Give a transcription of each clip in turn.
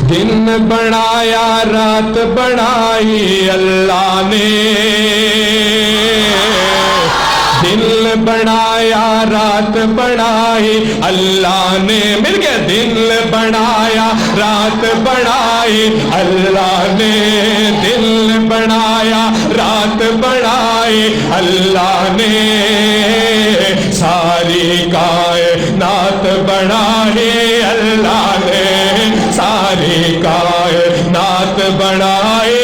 دن بنایا رات بنائی اللہ نے، دن بنایا رات بنائی اللہ نے، مل گیا، دن بنایا رات بنائی اللہ نے، دن بنایا رات بنائی اللہ نے، ساری کائنات بنائی اللہ نے، ساری کائنات بنائی۔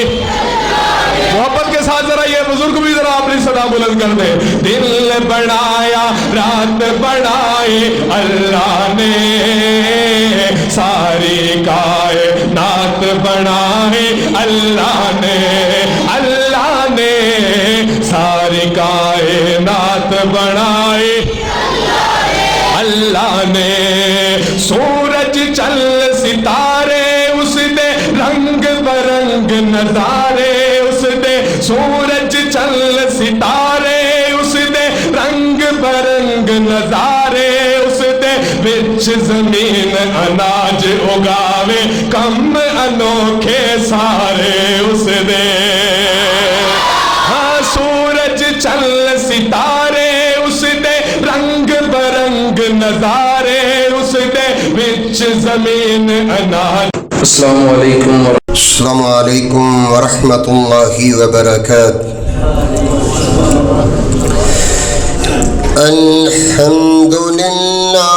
محبت کے ساتھ ذرا یہ بزرگ بھی ذرا اپنی صدا بلند کر دے، دل بنایا رات بنائی اللہ نے، ساری کائنات بنائی اللہ نے، اللہ نے ساری کائنات بنائی اللہ نے، سورج چل ستارے اس دے رنگ برنگ نظارے اس دے، سورج چل ستارے اس دے رنگ برنگ نظارے اس دے، وچ زمین اناج اگاوے کم انوکھے سارے اس دے، ہاں سورج چل ستارے اس دے رنگ برنگ نظارے اس دے، وچ زمین اناج۔ السلام علیکم ورحمۃ اللہ وبرکاتہ۔ الحمد للہ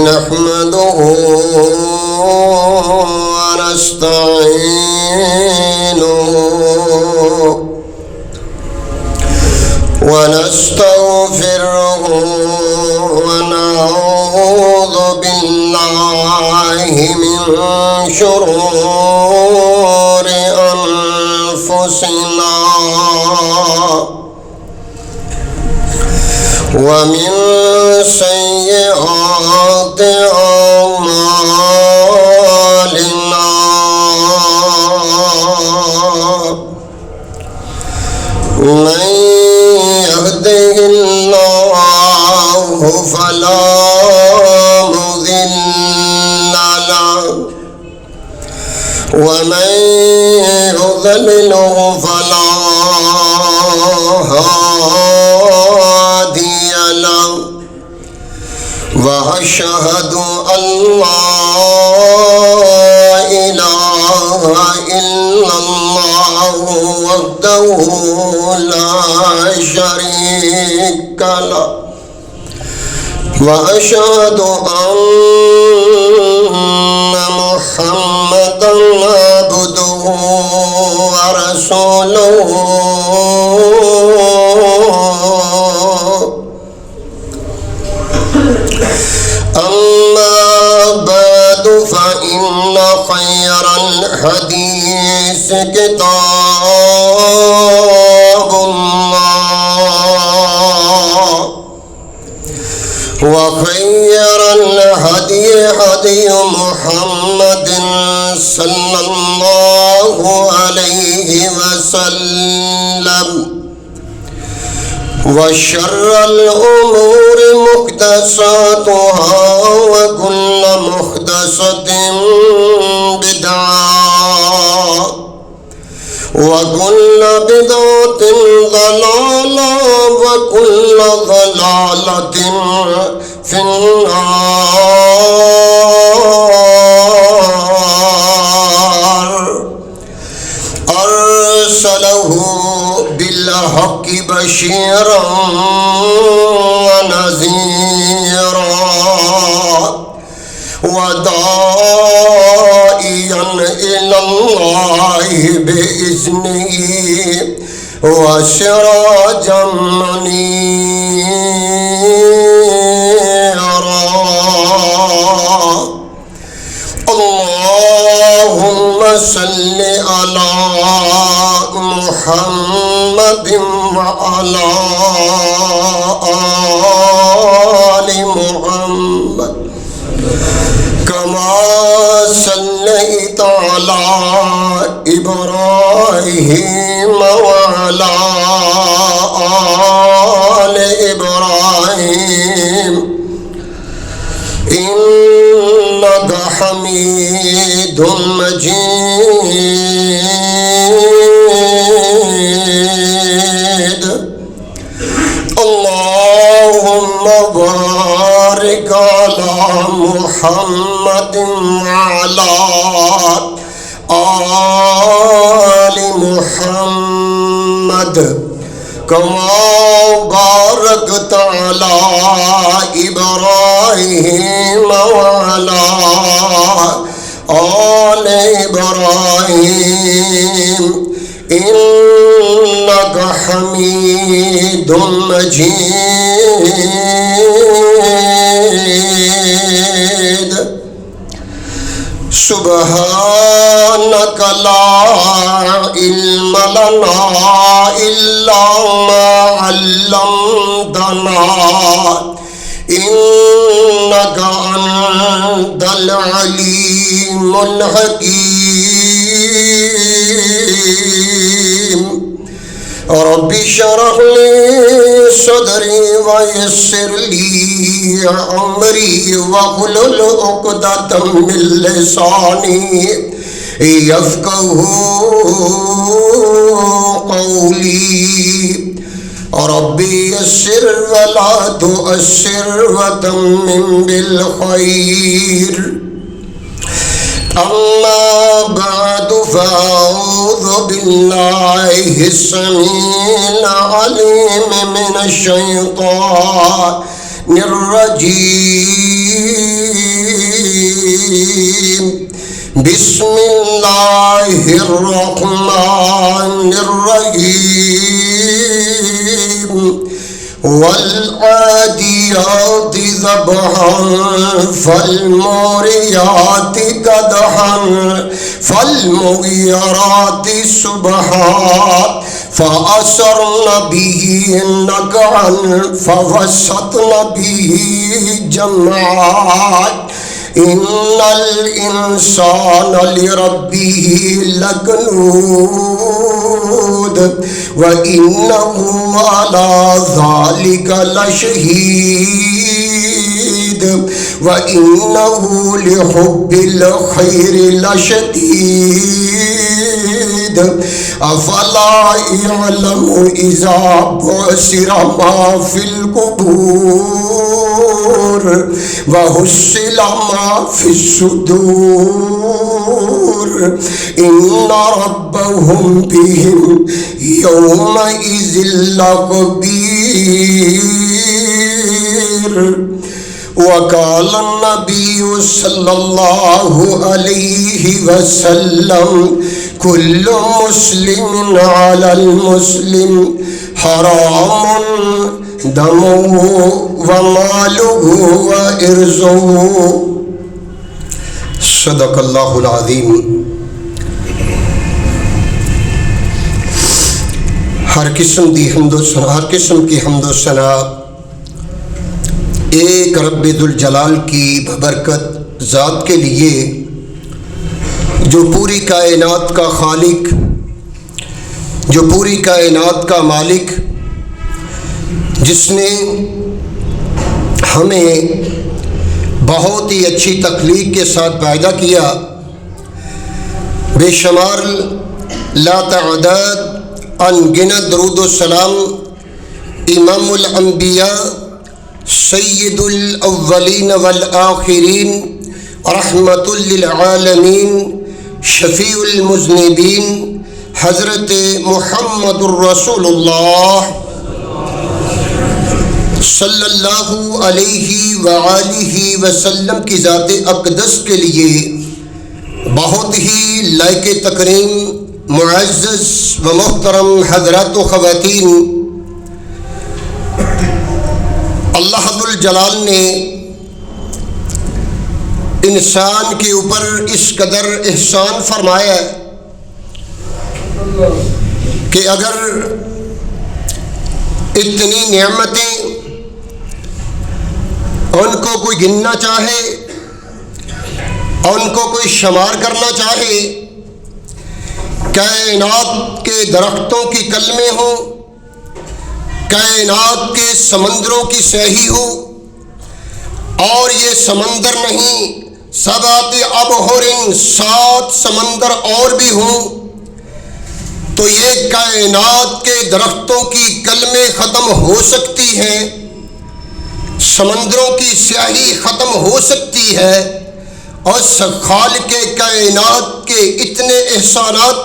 نحمده ونستعینه ونستغفره ونعوذ بالله من شرور أنفسنا ومن سيئات أعمالنا، من يهده الله فلا مضل له ومن يضلله فلا هادي له، وأشهد أن لا إله إلا الله وحده لا شريك له، وأشهد أن محمدًا عبده ورسوله، أما بعد فإن خير الحديث كتاب الله، وخير الهدي هدي محمد صلى الله عليه وسلم، وشر الأمور محدثاتها وكل محدثة بدعة وكل بدعة ضلالة وكل ضلالة في النار، أرسله بالحق بشيرا ونذيرا وداعيا إلى الله بإذنه وسراجا منيرا۔ اللهم صل على محمد وعلى آل محمد كما صليت على إبراهيم وعلى آل إبراهيم حميد مجيد اللهم بارك على محمد وعلى آل محمد كما باركت على إبراهيم وعلى آل إبراهيم إنك حميد مجيد سبحانك لا علم لنا إلا ما علمتنا إنك أنت العليم الحكيم رب اشرح لي صدري ويسر لي أمري واحلل عقدة من لساني يفقهوا قولي رب يسر ولا تؤسر وتمم بالخير أما بعد فأعوذ بالله السميع العليم من الشيطان الرجيم بسم الله الرحمن الرحيم والعاديات ضبحا فالموريات قدحا فالمغيرات صبحا فأثرن به نقعا فوسطن به جمعا إن الإنسان لربه لكنود وإنه على ذلك لشهيد وإنه لحب الخير لشديد أفلا يعلم إذا بعثر ما في القبور وحصل ما في الصدور إن ربهم بهم يومئذ لخبير وقال النبي صلى الله عليه وسلم كل مسلم على المسلم حرام دمه وماله وإرزه صدق اللہ العظیم۔ ہر قسم کی حمد و ثنا ایک رب ذوالجلال کی ببرکت ذات کے لیے جو پوری کائنات کا خالق، جو پوری کائنات کا مالک، جس نے ہمیں بہت ہی اچھی تخلیق کے ساتھ پیدا کیا، بے شمار لا تعداد انگنت درود و سلام امام الانبیاء سید الاولین والآخرین رحمت للعالمین شفیع المذنبین حضرت محمد الرسول اللہ صلی اللہ علیہ وآلہ وسلم کی ذات اقدس کے لیے بہت ہی لائق تکریم معزز و محترم حضرات و خواتین، اللہ ذوالجلال نے انسان کے اوپر اس قدر احسان فرمایا ہے کہ اگر اتنی نعمتیں ان کو کوئی گننا چاہے، ان کو کوئی شمار کرنا چاہے، کائنات کے درختوں کی کلمیں ہوں، کائنات کے سمندروں کی سیاہی ہو، اور یہ سمندر نہیں سبعۃ ابحر، 7 سمندر اور بھی ہوں، تو یہ کائنات کے درختوں کی کلمیں ختم ہو سکتی ہیں، سمندروں کی سیاہی ختم ہو سکتی ہے، اور خالق کائنات کے اتنے احسانات،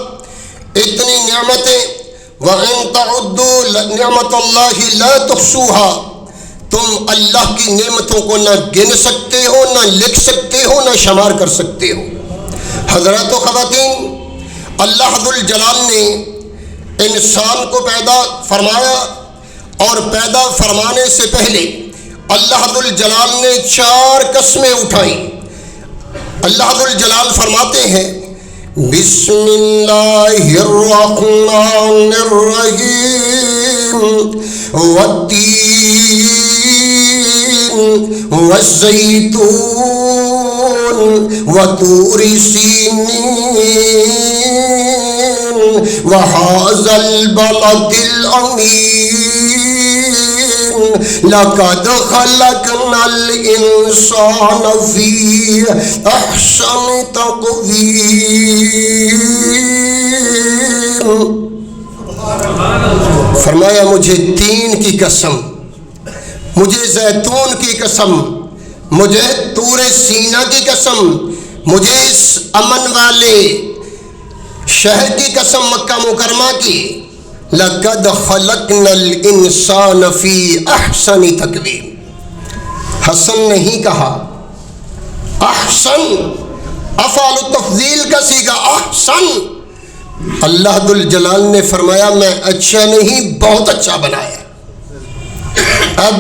اتنی نعمتیں، وَإِن تَعُدُّوا نِعْمَتَ اللَّهِ لَا تُحْصُوهَا، تم اللہ کی نعمتوں کو نہ گن سکتے ہو، نہ لکھ سکتے ہو، نہ شمار کر سکتے ہو۔ حضرات و خواتین، اللہ ذوالجلال نے انسان کو پیدا فرمایا، اور پیدا فرمانے سے پہلے اللہ ذوالجلال نے 4 قسمیں اٹھائیں۔ اللہ ذوالجلال فرماتے ہیں بسم اللہ الرحمن الرحیم والتین والزیتون وطور سینین وہذا البلد الامین لقد خلقنا الانسان فی احسن تقویم۔ فرمایا مجھے تین کی قسم، مجھے زیتون کی قسم، مجھے طور سینا کی قسم، مجھے اس امن والے شہر کی قسم مکہ مکرمہ کی، لقد خلقنا الانسان فی احسن تقویم۔ حسن نہیں کہا، احسن، افعال التفضیل کا صیغہ احسن۔ اللہ ذوالجلال نے فرمایا میں اچھا نہیں بہت اچھا بنایا۔ اب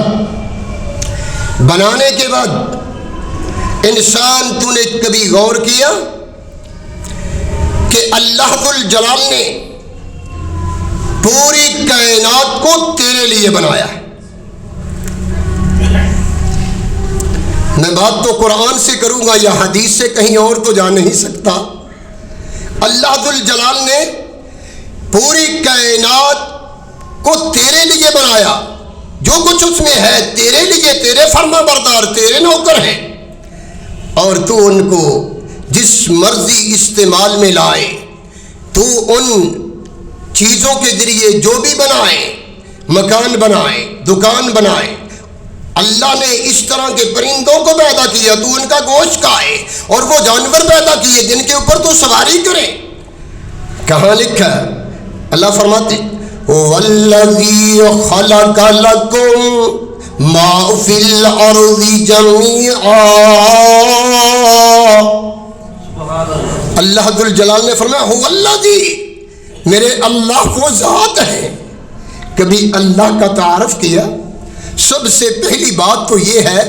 بنانے کے بعد انسان تو نے کبھی غور کیا کہ اللہ ذوالجلال نے پوری کائنات کو تیرے لیے بنایا ہے؟ میں بات تو قرآن سے کروں گا یا حدیث سے، کہیں اور تو جا نہیں سکتا۔ اللہ ذوالجلال نے پوری کائنات کو تیرے لیے بنایا، جو کچھ اس میں ہے تیرے لیے، تیرے فرما بردار، تیرے نوکر ہیں، اور تو ان کو جس مرضی استعمال میں لائے، تو ان چیزوں کے ذریعے جو بھی بنائے، مکان بنائے، دکان بنائے۔ اللہ نے اس طرح کے پرندوں کو پیدا کیا تو ان کا گوشت کھائے، اور وہ جانور پیدا کیے جن کے اوپر تو سواری کرے۔ کہاں لکھا ہے؟ اللہ فرماتے وَالَّذِي خَلَقَ لَكُم مَا فِي الْأَرْضِ جَمِيعًا۔ اللہ ذوالجلال نے فرمایا هُوَ الَّذِي، میرے اللہ وہ ذات ہے۔ کبھی اللہ کا تعارف کیا؟ سب سے پہلی بات تو یہ ہے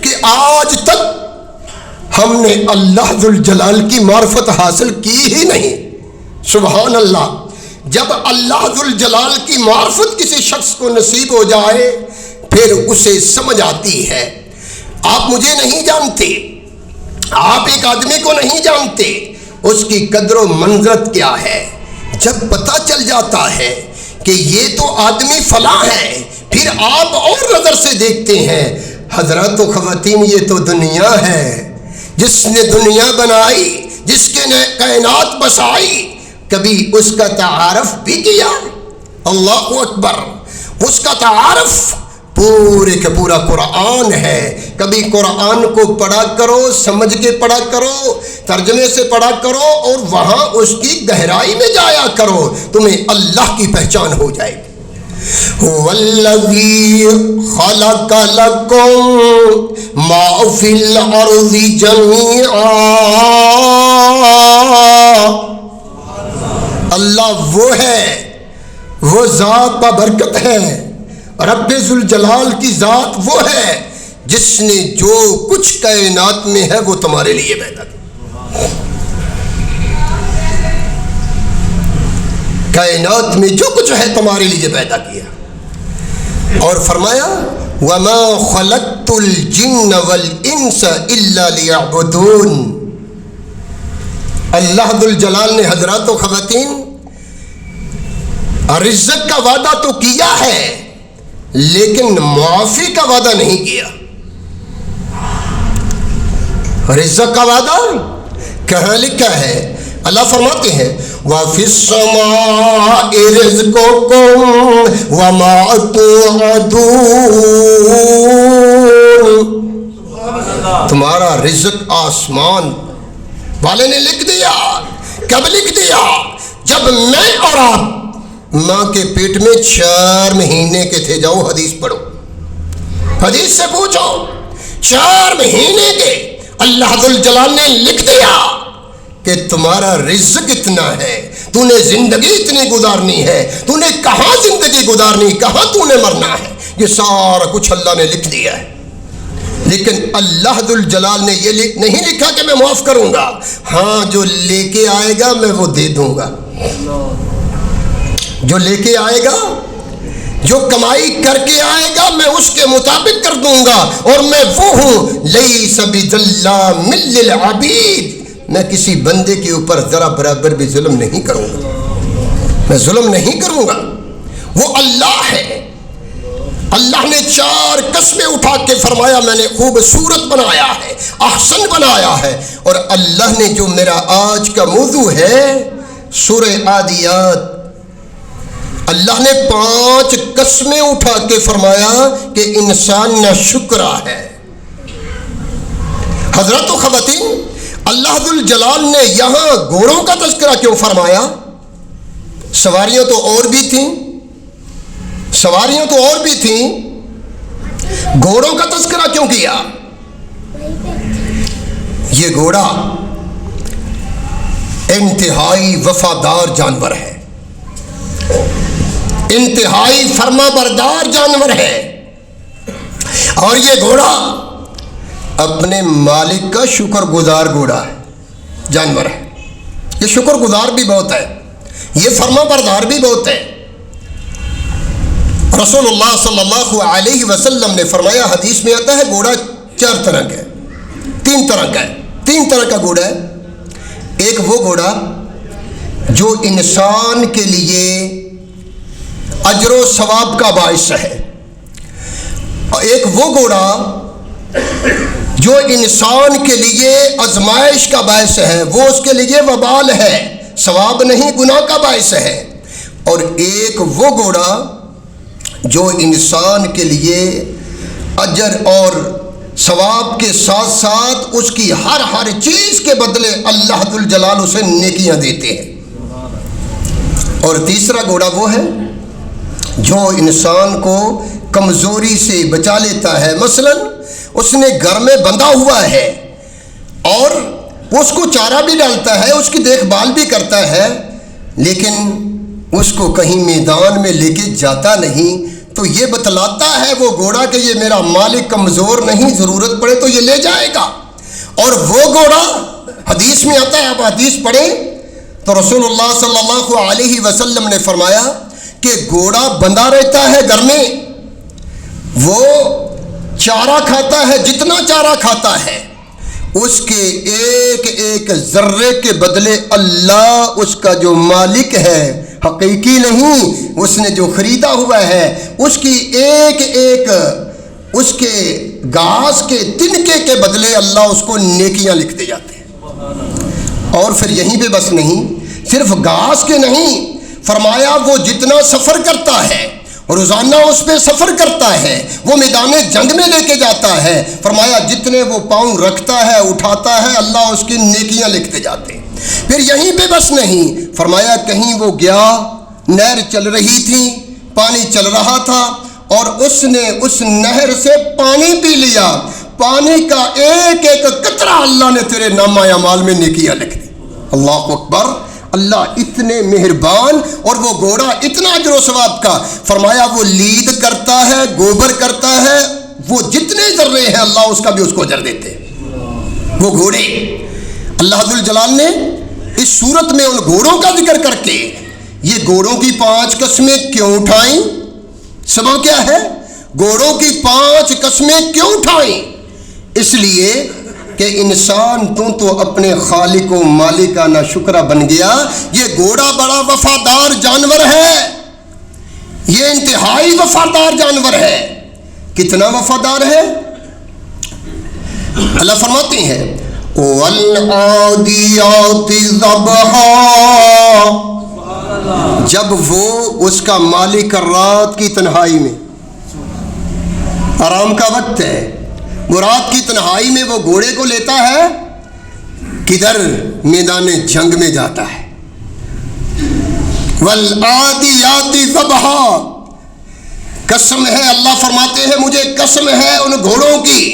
کہ آج تک ہم نے اللہ ذوالجلال کی معرفت حاصل کی ہی نہیں۔ سبحان اللہ، جب اللہ ذوالجلال کی معرفت کسی شخص کو نصیب ہو جائے پھر اسے سمجھ آتی ہے۔ آپ مجھے نہیں جانتے، آپ ایک آدمی کو نہیں جانتے، اس کی قدر و منزلت کیا ہے۔ جب پتہ چل جاتا ہے کہ یہ تو آدمی فلاں ہے، پھر آپ اور نظر سے دیکھتے ہیں۔ حضرات و خواتین، یہ تو دنیا ہے، جس نے دنیا بنائی، جس کے نے کائنات بسائی، کبھی اس کا تعارف بھی کیا؟ اللہ اکبر، اس کا تعارف پورے کا پورا قرآن ہے۔ کبھی قرآن کو پڑھا کرو، سمجھ کے پڑھا کرو، ترجمے سے پڑھا کرو، اور وہاں اس کی گہرائی میں جایا کرو، تمہیں اللہ کی پہچان ہو جائے گی۔ وَالَّذِي خَلَقَ لَكُم مَا فِي الْأَرْضِ جَمِيعًا۔ اللہ وہ ہے، وہ ذات بابرکت ہے، رب ذوالجلال کی ذات وہ ہے جس نے جو کچھ کائنات میں ہے وہ تمہارے لیے پیدا کیا۔ کائنات میں جو کچھ ہے تمہارے لیے پیدا کیا، اور فرمایا وَمَا خَلَقْتُ الْجِنَّ وَالْإِنسَ إِلَّا لِيَعْبُدُونَ۔ اللہ ذوالجلال نے حضرات و خواتین رزق کا وعدہ تو کیا ہے، لیکن معافی کا وعدہ نہیں کیا۔ رزق کا وعدہ کہاں لکھا ہے؟ اللہ فرماتے ہیں وَفِي السَّمَاءِ رِزْقُكُمْ وَمَا تُوعَدُونَ، تمہارا رزق آسمان والے نے لکھ دیا۔ کب لکھ دیا؟ جب میں اور آپ ماں کے پیٹ میں 4 مہینے کے تھے۔ جاؤ حدیث پڑھو، حدیث سے پوچھو، 4 مہینے کے اللہ ذوالجلال نے لکھ دیا کہ تمہارا رزق اتنا ہے، تو نے زندگی اتنی گزارنی ہے، تو نے کہاں زندگی گزارنی، کہاں تو نے مرنا ہے، یہ سارا کچھ اللہ نے لکھ دیا ہے۔ لیکن اللہ ذوالجلال نے یہ نہیں لکھا کہ میں معاف کروں گا، ہاں جو لے کے آئے گا میں وہ دے دوں گا، جو لے کے آئے گا، جو کمائی کر کے آئے گا میں اس کے مطابق کر دوں گا، اور میں وہ ہوں لیس بظلام للعبید، میں کسی بندے کے اوپر ذرا برابر بھی ظلم نہیں کروں گا، میں ظلم نہیں کروں گا، وہ اللہ ہے۔ اللہ نے 4 قسمیں اٹھا کے فرمایا میں نے خوبصورت بنایا ہے، احسن بنایا ہے، اور اللہ نے جو میرا آج کا موضوع ہے سورہ عادیات، اللہ نے 5 قسمیں اٹھا کے فرمایا کہ انسان ناشکرا ہے۔ حضرات و خواتین، اللہ ذوالجلال نے یہاں گھوڑوں کا تذکرہ کیوں فرمایا؟ سواریاں تو اور بھی تھیں، گھوڑوں کا تذکرہ کیوں کیا؟ یہ گھوڑا انتہائی وفادار جانور ہے، انتہائی فرما بردار جانور ہے، اور یہ گھوڑا اپنے مالک کا شکر گزار گھوڑا ہے، جانور ہے، یہ شکر گزار بھی بہت ہے، یہ فرما بردار بھی بہت ہے۔ رسول اللہ صلی اللہ علیہ وسلم نے فرمایا، حدیث میں آتا ہے گھوڑا 4 طرح کا ہے، 3 طرح کا ہے، 3 طرح کا گھوڑا ہے۔ ایک وہ گھوڑا جو انسان کے لیے اجر و ثواب کا باعث ہے، اور ایک وہ گھوڑا جو انسان کے لیے آزمائش کا باعث ہے، وہ اس کے لیے وبال ہے، ثواب نہیں گناہ کا باعث ہے، اور ایک وہ گھوڑا جو انسان کے لیے اجر اور ثواب کے ساتھ ساتھ اس کی ہر چیز کے بدلے اللہ ذوالجلال اسے نیکیاں دیتے ہیں۔ اور تیسرا گھوڑا وہ ہے جو انسان کو کمزوری سے بچا لیتا ہے، مثلا اس نے گھر میں بندھا ہوا ہے اور اس کو چارہ بھی ڈالتا ہے، اس کی دیکھ بھال بھی کرتا ہے، لیکن اس کو کہیں میدان میں لے کے جاتا نہیں، تو یہ بتلاتا ہے وہ گھوڑا کہ یہ میرا مالک کمزور نہیں، ضرورت پڑے تو یہ لے جائے گا۔ اور وہ گھوڑا حدیث میں آتا ہے، آپ حدیث پڑھیں تو رسول اللہ صلی اللہ علیہ وسلم نے فرمایا کہ گھوڑا بندھا رہتا ہے گھر میں، وہ چارہ کھاتا ہے، جتنا چارہ کھاتا ہے اس کے ایک ذرے کے بدلے اللہ اس کا جو مالک ہے، حقیقی نہیں، اس نے جو خریدا ہوا ہے، اس کی ایک اس کے گھاس کے تنکے کے بدلے اللہ اس کو نیکیاں لکھتے جاتے ہیں۔ اور پھر یہیں پہ بس نہیں، صرف گھاس کے نہیں، فرمایا وہ جتنا سفر کرتا ہے، روزانہ اس پہ سفر کرتا ہے، وہ میدان جنگ میں لے کے جاتا ہے، فرمایا جتنے وہ پاؤں رکھتا ہے اٹھاتا ہے اللہ اس کی نیکیاں لکھتے جاتے ہیں۔ پھر یہیں پہ بس نہیں، فرمایا کہیں وہ گیا، نہر چل رہی تھی، پانی چل رہا تھا، اور اس نے اس نہر سے پانی پی لیا، پانی کا ایک قطرہ اللہ نے تیرے نامہ اعمال میں نیکیاں لکھ دی۔ اللہ اکبر، اللہ اتنے مہربان، اور وہ گھوڑا اتنا اجر و ثواب کا، فرمایا وہ لید کرتا ہے، گوبر کرتا ہے، وہ جتنے ذرے ہیں اللہ اس کا بھی اس کو اجر دیتے ہیں۔ وہ گھوڑے اللہ ذوالجلال نے اس صورت میں ان گھوڑوں کا ذکر کر کے یہ گھوڑوں کی 5 قسمیں کیوں اٹھائیں؟ سبب کیا ہے؟ گھوڑوں کی 5 قسمیں کیوں اٹھائیں؟ اس لیے کہ انسان تو اپنے خالق و مالکانہ شکرہ بن گیا۔ یہ گھوڑا بڑا وفادار جانور ہے، یہ انتہائی وفادار جانور ہے۔ کتنا وفادار ہے؟ اللہ فرماتے ہیں والعادیات ضبحا، جب وہ اس کا مالک رات کی تنہائی میں، آرام کا وقت ہے، وہ رات کی تنہائی میں وہ گھوڑے کو لیتا ہے، کدھر؟ میدان جنگ میں جاتا ہے۔ والعادیات ضبحا، قسم ہے، اللہ فرماتے ہیں مجھے قسم ہے ان گھوڑوں کی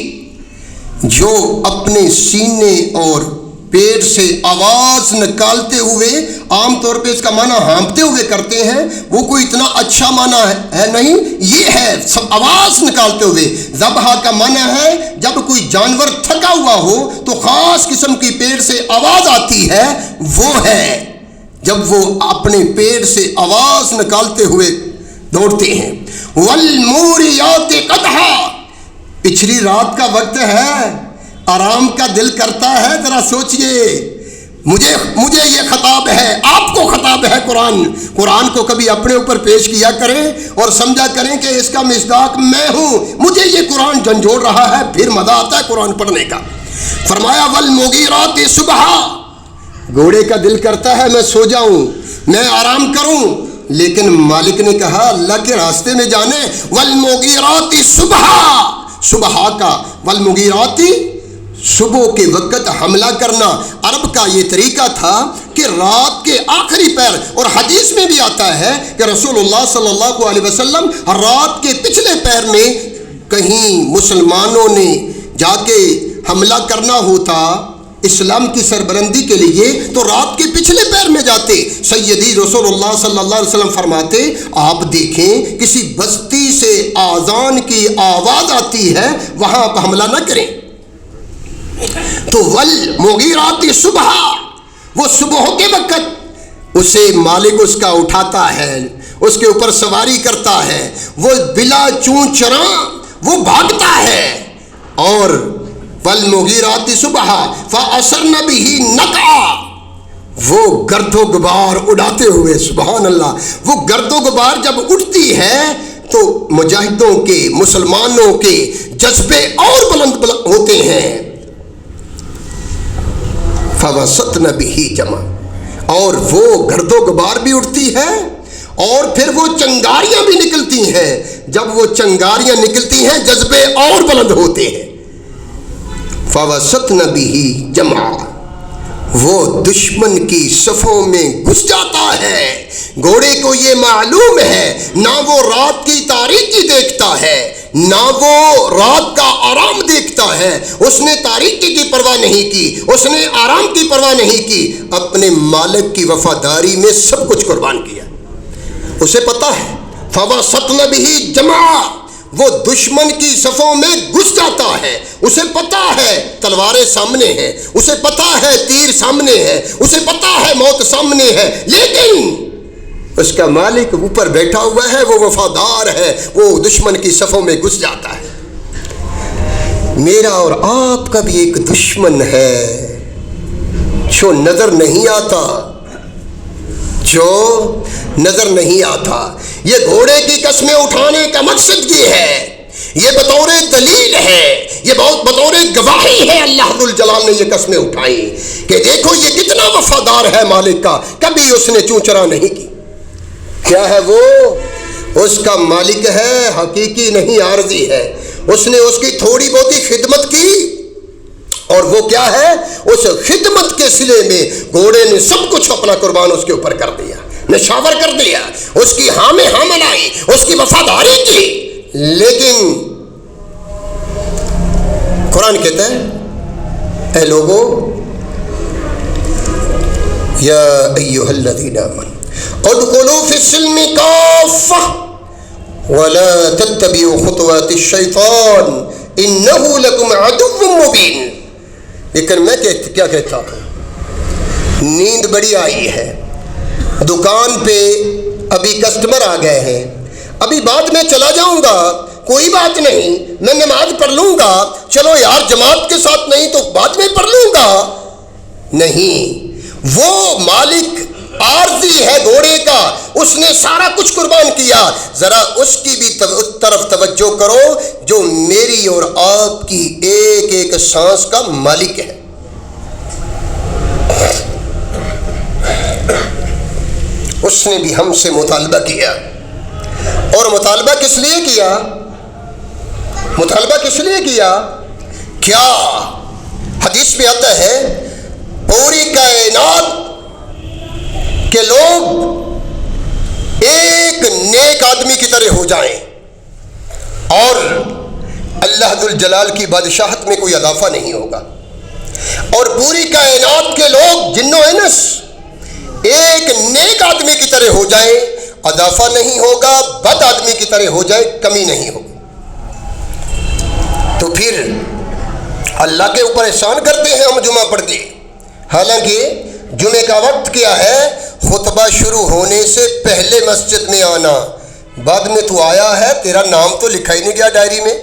جو اپنے سینے اور پیٹ سے آواز نکالتے ہوئے، عام طور پہ اس کا معنی ہانپتے ہوئے کرتے ہیں، وہ کوئی اتنا اچھا معنی ہے نہیں، یہ ہے آواز نکالتے ہوئے۔ ذبح کا معنی ہے جب کوئی جانور تھکا ہوا ہو تو خاص قسم کی پیٹ سے آواز آتی ہے، وہ ہے جب وہ اپنے پیٹ سے آواز نکالتے ہوئے دوڑتے ہیں۔ والموریات قدحا، پچھلی رات کا وقت ہے، آرام کا دل کرتا ہے، ذرا سوچئے، مجھے یہ خطاب ہے، آپ کو خطاب ہے۔ قرآن کو کبھی اپنے اوپر پیش کیا کریں اور سمجھا کریں کہ اس کا مصداق میں ہوں، مجھے یہ قرآن جھنجھوڑ رہا ہے، پھر مزہ آتا ہے قرآن پڑھنے کا۔ فرمایا والمغیرات صبحا، گھوڑے کا دل کرتا ہے میں سو جاؤں، میں آرام کروں، لیکن مالک نے کہا اللہ کے راستے میں جانے۔ والمغیرات صبحا، صبح کا والمغیرات، صبح کے وقت حملہ کرنا عرب کا یہ طریقہ تھا کہ رات کے آخری پہر، اور حدیث میں بھی آتا ہے کہ رسول اللہ صلی اللہ علیہ وسلم رات کے پچھلے پہر میں کہیں مسلمانوں نے جا کے حملہ کرنا ہوتا اسلام کی سربلندی کے لیے تو رات کے پچھلے پہر میں جاتے۔ سیدی رسول اللہ صلی اللہ علیہ وسلم فرماتے آپ دیکھیں کسی بستی سے آذان کی آواز آتی ہے، وہاں آپ حملہ نہ کریں۔ تو والمغیرات صبح، وہ صبح کے وقت اسے مالک اس کا اٹھاتا ہے، اس کے اوپر سواری کرتا ہے، وہ بلا چون چراں وہ بھاگتا ہے، اور والمغیرات صبح فأثرن به نقعا، وہ گرد و غبار اڑاتے ہوئے، سبحان اللہ، وہ گرد و غبار جب اٹھتی ہے تو مجاہدوں کے، مسلمانوں کے جذبے اور بلند ہوتے ہیں۔ فوسطن به جمع، اور وہ گرد و غبار بھی اٹھتی ہے اور پھر وہ چنگاریاں بھی نکلتی ہیں، جب وہ چنگاریاں نکلتی ہیں جذبے اور بلند ہوتے ہیں۔ فوسطن به جمع، وہ دشمن کی صفوں میں گھس جاتا ہے۔ گھوڑے کو یہ معلوم ہے، نہ وہ رات کی تاریکی دیکھتا ہے، نہ وہ رات کا آرام دیکھتا ہے، اس نے تاریکی کی پرواہ نہیں کی، اس نے آرام کی پرواہ نہیں کی، اپنے مالک کی وفاداری میں سب کچھ قربان کیا۔ اسے پتا ہے فوسطن به جمع، وہ دشمن کی صفوں میں گھس جاتا ہے، اسے پتا ہے تلواریں سامنے ہیں، اسے پتا ہے تیر سامنے ہے، اسے پتا ہے موت سامنے ہے، لیکن اس کا مالک اوپر بیٹھا ہوا ہے، وہ وفادار ہے، وہ دشمن کی صفوں میں گھس جاتا ہے۔ میرا اور آپ کا بھی ایک دشمن ہے جو نظر نہیں آتا، جو نظر نہیں آتا۔ یہ گھوڑے کی قسمیں اٹھانے کا مقصد یہ ہے، یہ بطور دلیل ہے، یہ بطور گواہی ہے، اللہ رب الجلال نے یہ قسمیں اٹھائیں کہ دیکھو یہ کتنا وفادار ہے مالک کا، کبھی اس نے چونچرا نہیں کی۔ کیا ہے وہ؟ اس کا مالک ہے، حقیقی نہیں عارضی ہے، اس نے اس کی تھوڑی بہت خدمت کی، اور وہ کیا ہے؟ اس خدمت کے صلے میں گھوڑے نے سب کچھ اپنا قربان اس کے اوپر کر دیا، نشاور کر دیا، اس کی ہاں میں ہاں ملائی، اس کی وفاداری کی۔ لیکن قرآن کہتا ہے اے لوگو یا ایھا الذین آمنوا ادخلوا فی السلم کافہ ولا تتبعوا خطوات الشیطان انہ لکم عدو مبین۔ لیکن میں کیا کہتا ہوں، نیند بڑی آئی ہے، دکان پہ ابھی کسٹمر آ گئے ہیں، ابھی بعد میں چلا جاؤں گا، کوئی بات نہیں، میں نماز پڑھ لوں گا، چلو یار جماعت کے ساتھ نہیں تو بعد میں پڑھ لوں گا۔ نہیں، وہ مالک عارضی ہے گھوڑے کا، اس نے سارا کچھ قربان کیا، ذرا اس کی بھی طرف توجہ کرو جو میری اور آپ کی ایک ایک سانس کا مالک ہے۔ اس نے بھی ہم سے مطالبہ کیا. اور مطالبہ کس لیے کیا؟ مطالبہ کس لیے کیا؟ کیا حدیث میں آتا ہے پوری کائنات کے لوگ ایک نیک آدمی کی طرح ہو جائیں اور اللہ ذوالجلال کی بادشاہت میں کوئی اضافہ نہیں ہوگا. اور پوری کائنات کے لوگ جن و انس ایک نیک آدمی کی طرح ہو جائیں، اضافہ نہیں ہوگا، بد آدمی کی طرح ہو جائے، کمی نہیں ہوگی. تو پھر اللہ کے اوپر احسان کرتے ہیں ہم جمعہ پڑھ کے. حالانکہ جمعے کا وقت کیا ہے؟ خطبہ شروع ہونے سے پہلے مسجد میں آنا. بعد میں تو آیا ہے، تیرا نام تو لکھا ہی نہیں گیا ڈائری میں،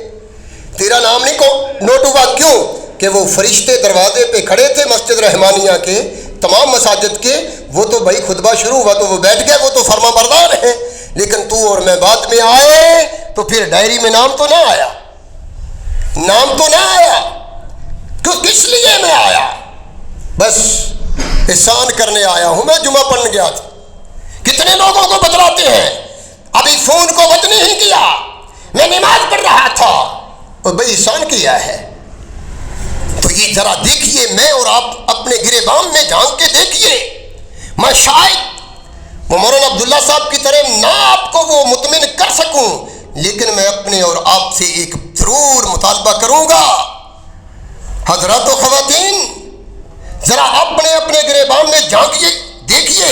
تیرا نام نہیں نوٹ ہوا. کیوں کہ وہ فرشتے دروازے پہ کھڑے تھے مسجد رحمانیہ کے، تمام مساجد کے. وہ تو بھائی خطبہ شروع ہوا تو وہ بیٹھ گئے، وہ تو فرما بردار ہیں. لیکن تو اور میں بعد میں آئے تو پھر ڈائری میں نام تو نہ آیا، نام تو نہ آیا. کس لیے میں آیا؟ بس احسان کرنے آیا ہوں. میں جمعہ پڑھنے گیا تھا. کتنے لوگوں کو بتلاتے ہیں ابھی فون کو بند نہیں کیا، میں نماز پڑھ رہا تھا. اور بھائی احسان کیا ہے. تو یہ ذرا دیکھیے، میں اور آپ اپنے گریبان میں جھانک کے دیکھیے. میں شاید وہ مولانا عبداللہ صاحب کی طرح نہ آپ کو وہ مطمئن کر سکوں، لیکن میں اپنے اور آپ سے ایک ضرور مطالبہ کروں گا. حضرات و خواتین، ذرا اپنے اپنے گریبان میں جھانکیے، دیکھیے.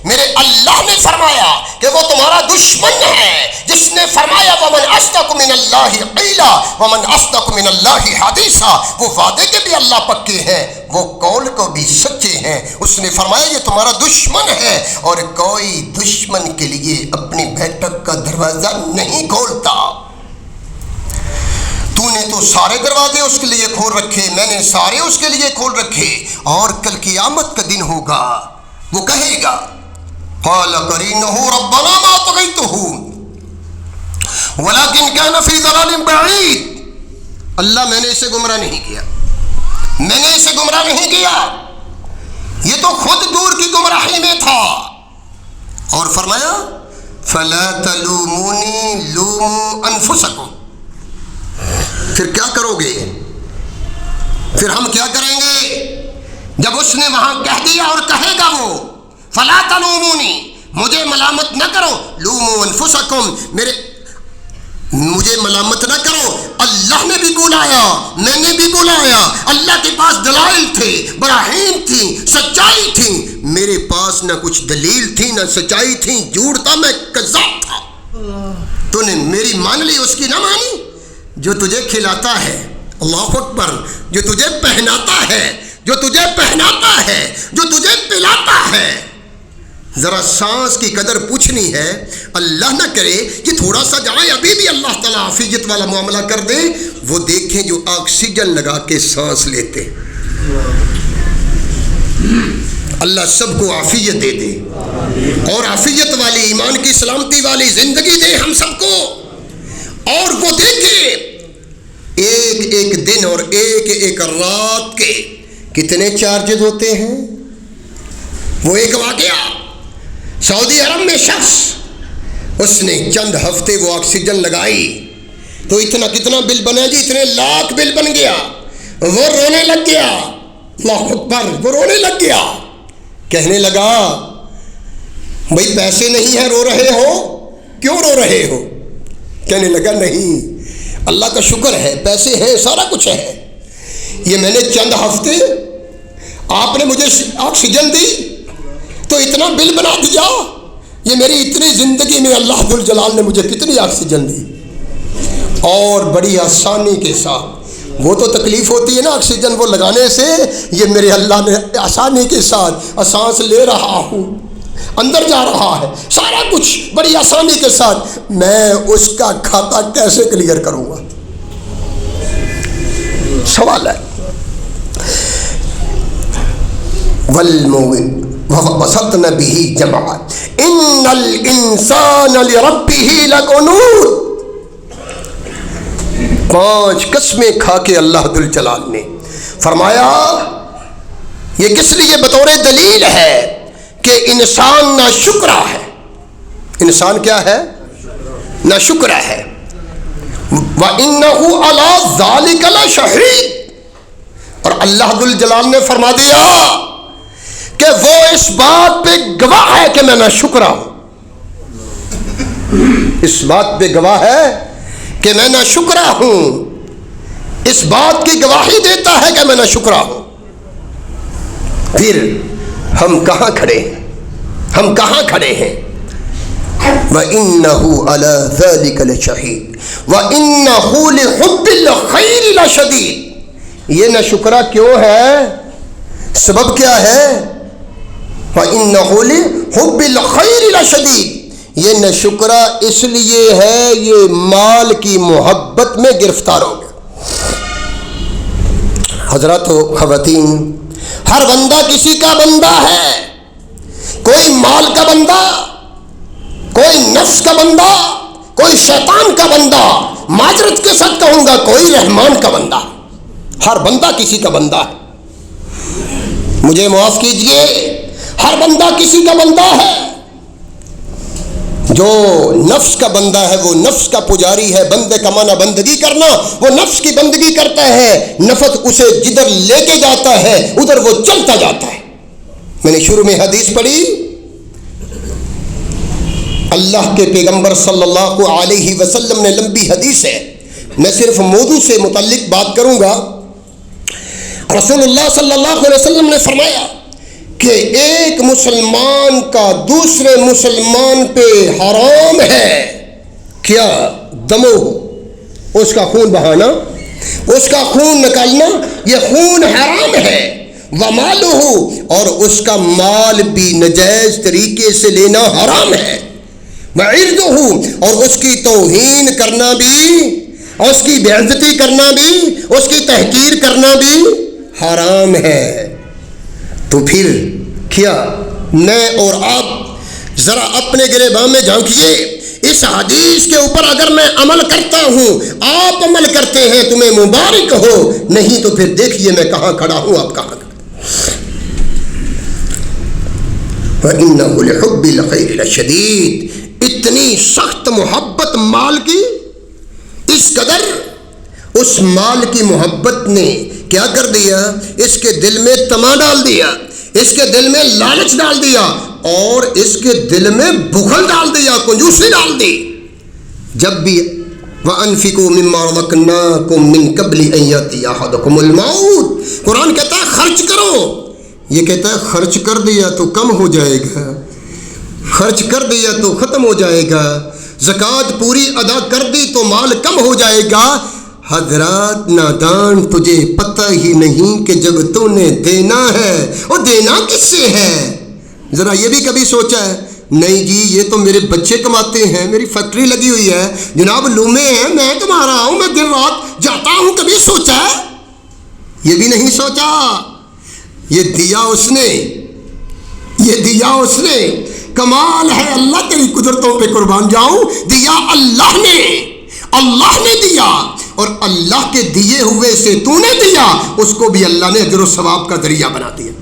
میرے اللہ نے فرمایا کہ وہ تمہارا دشمن ہے، جس نے فرمایا وَمَنْ أَصْدَقُ مِنَ اللَّهِ قِيلًا وَمَنْ أَصْدَقُ مِنَ اللَّهِ حَدِيثًا. وہ وعدے کے بھی اللہ پکے ہیں، وہ قول کو بھی سچے ہیں. اس نے فرمایا یہ تمہارا دشمن ہے، اور کوئی دشمن کے لیے اپنی بیٹھک کا دروازہ نہیں کھولتا. تو نے تو سارے دروازے اس کے لیے کھول رکھے، میں نے سارے اس کے لیے کھول رکھے. اور کل قیامت کا دن ہوگا، وہ کہے گا قال قرینہ ربنا ما طغیتہ ولکن کان فی ضلال بعید. اللہ میں نے اسے گمراہ نہیں کیا، میں نے اسے گمراہ نہیں کیا، یہ تو خود دور کی گمراہی میں تھا. اور فرمایا فلا تلومونی لوموا انفسکم. پھر کیا کرو گے؟ پھر ہم کیا کریں گے جب اس نے وہاں کہہ دیا اور کہے گا وہ فلا تلومونی، مجھے ملامت نہ کرو، لوموا انفسکم، مجھے ملامت نہ کرو. اللہ نے بھی بلایا، میں نے بھی بلایا. اللہ کے پاس دلائل تھے، براہین تھی، سچائی تھی. میرے پاس نہ کچھ دلیل تھی نہ سچائی تھی، جھوٹ تھا، میں کذاب تھا. تو نے میری مان لی، اس کی نہ مانی. جو تجھے کھلاتا ہے، اللہ اکبر، جو تجھے پہناتا ہے، جو تجھے پہناتا ہے، جو تجھے پلاتا ہے، ذرا سانس کی قدر پوچھنی ہے. اللہ نہ کرے کہ تھوڑا سا جائے، ابھی بھی اللہ تعالیٰ عافیت والا معاملہ کر دے. وہ دیکھیں جو آکسیجن لگا کے سانس لیتے، اللہ سب کو عافیت دے دے، اور عافیت والی، ایمان کی سلامتی والی زندگی دے ہم سب کو. اور وہ دیکھے ایک ایک دن اور ایک ایک رات کے کتنے چارجز ہوتے ہیں. وہ ایک واقعہ، سعودی عرب میں شخص، اس نے چند ہفتے وہ آکسیجن لگائی تو اتنا کتنا بل بنا جی، اتنے لاکھ بل بن گیا. وہ رونے لگ گیا، اللہ اکبر، وہ رونے لگ گیا. کہنے لگا بھائی پیسے نہیں ہیں، رو رہے ہو، کیوں رو رہے ہو؟ کہنے لگا نہیں، اللہ کا شکر ہے، پیسے ہیں، سارا کچھ ہے. یہ میں نے چند ہفتے آپ نے مجھے آکسیجن دی تو اتنا بل بنا دیا. یہ میری اتنی زندگی میں اللہ ذوالجلال نے مجھے کتنی آکسیجن دی، اور بڑی آسانی کے ساتھ. وہ تو تکلیف ہوتی ہے نا آکسیجن وہ لگانے سے، یہ میرے اللہ نے آسانی کے ساتھ سانس لے رہا ہوں، اندر جا رہا ہے، سارا کچھ بڑی آسانی کے ساتھ. میں اس کا کھاتا کیسے کلیئر کروں گا؟ سوال ہے. وَبَسَطْنَ بِهِ جَمْعًا إِنَّ الْإِنسَانَ لِرَبِّهِ لَكَنُودٌ. 5 قسمیں کھا کے اللہ ذوالجلال نے فرمایا یہ کس لیے بطور دلیل ہے کہ انسان ناشکرا ہے. انسان کیا ہے؟ ناشکرا ہے. وَإِنَّهُ عَلَىٰ ذَلِكَ لَشَهِيدٌ. اور اللہ ذو الجلال نے فرما دیا کہ وہ اس بات پہ گواہ ہے کہ میں ناشکرا ہوں. اس بات پہ گواہ ہے کہ میں ناشکرا ہوں. اس بات کی گواہی دیتا ہے کہ میں ناشکرا ہوں. پھر ہم کہاں کھڑے ہیں؟ ہم کہاں کھڑے ہیں؟ وَإِنَّهُ عَلَىٰ ذَلِكَ لَشَهِيدٌ وَإِنَّهُ لِحُبِّ الْخَيْرِ لَشَدِيدٌ. یہ ناشکرا کیوں ہے؟ سبب کیا ہے؟ وَإِنَّهُ لِحُبِّ الْخَيْرِ لَشَدِيدٌ. یہ ناشکرا اس لیے ہے یہ مال کی محبت میں گرفتار ہو گیا. حضرات و خواتین، ہر بندہ کسی کا بندہ ہے. کوئی مال کا بندہ، کوئی نفس کا بندہ، کوئی شیطان کا بندہ، معذرت کے ساتھ کہوں گا کوئی رحمان کا بندہ. ہر بندہ کسی کا بندہ ہے. مجھے معاف کیجئے، ہر بندہ کسی کا بندہ ہے. جو نفس کا بندہ ہے وہ نفس کا پجاری ہے. بندے کا معنی بندگی کرنا. وہ نفس کی بندگی کرتا ہے. نفس اسے جدھر لے کے جاتا ہے ادھر وہ چلتا جاتا ہے. میں نے شروع میں حدیث پڑھی، اللہ کے پیغمبر صلی اللہ علیہ وسلم نے، لمبی حدیث ہے، میں صرف موضوع سے متعلق بات کروں گا. رسول اللہ صلی اللہ علیہ وسلم نے فرمایا کہ ایک مسلمان کا دوسرے مسلمان پہ حرام ہے کیا؟ دمو، اس کا خون بہانا، اس کا خون نکالنا، یہ خون حرام ہے. وَمَالُهُ، اور اس کا مال بھی نجائز طریقے سے لینا حرام ہے. وَعِرْضُهُ، اور اس کی توہین کرنا بھی، اس کی بے عزتی کرنا بھی، اس کی تحقیر کرنا بھی حرام ہے. تو پھر کیا میں اور آپ ذرا اپنے گریباں میں جھانکیے. اس حدیث کے اوپر اگر میں عمل کرتا ہوں، آپ عمل کرتے ہیں، تمہیں مبارک ہو. نہیں تو پھر دیکھیے میں کہاں کھڑا ہوں، آپ کہاں کھڑا. وَإِنَّهُ لِحُبِّ الْخَيْرِ لَشَدِيدٌ. اتنی سخت محبت مال کی، اس قدر اس مال کی محبت نے کیا کر دیا؟ اس کے دل میں طمع ڈال دیا، اس کے دل میں لالچ ڈال دیا، اور اس کے دل میں بخل ڈال دیا، کنجوسی ڈال دی. جب بھی وَأَنفِقُوا مِمَّا رَزَقْنَاكُم مِّن قَبْلِ أَن يَأْتِيَ أَحَدَكُمُ الْمَوْتُ. قرآن کہتا ہے خرچ کرو. یہ کہتا ہے خرچ کر دیا تو کم ہو جائے گا، خرچ کر دیا تو ختم ہو جائے گا، زکوٰۃ پوری ادا کر دی تو مال کم ہو جائے گا. حضرات نادان، تجھے پتہ ہی نہیں کہ جب تو نے دینا ہے، وہ دینا کس سے ہے؟ ذرا یہ بھی کبھی سوچا ہے؟ نہیں جی یہ تو میرے بچے کماتے ہیں، میری فیکٹری لگی ہوئی ہے، جناب لومے ہیں، میں کما رہا ہوں، میں دن رات جاتا ہوں. کبھی سوچا ہے؟ یہ بھی نہیں سوچا. یہ دیا اس نے، یہ دیا اس نے. کمال ہے اللہ تیری قدرتوں پہ قربان جاؤں. دیا اللہ نے، اللہ نے دیا، اور اللہ کے دیے ہوئے سے تو نے دیا، اس کو بھی اللہ نے اجر و ثواب کا ذریعہ بنا دیا.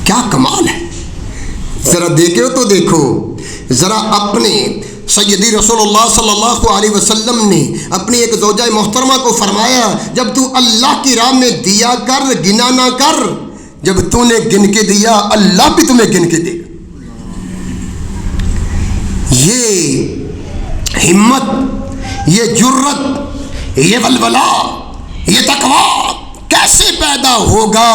کیا کمال ہے. ذرا دیکھو تو دیکھو، ذرا اپنے سیدی رسول اللہ صلی اللہ علیہ وسلم نے اپنی ایک زوجہ محترمہ کو فرمایا، جب تو اللہ کی راہ میں دیا کر، گنا نہ کر. جب تو نے گن کے دیا، اللہ بھی تمہیں گن کے دے گا. یہ ہمت، یہ جرت، یہ ولولہ، یہ تقویٰ کیسے پیدا ہوگا؟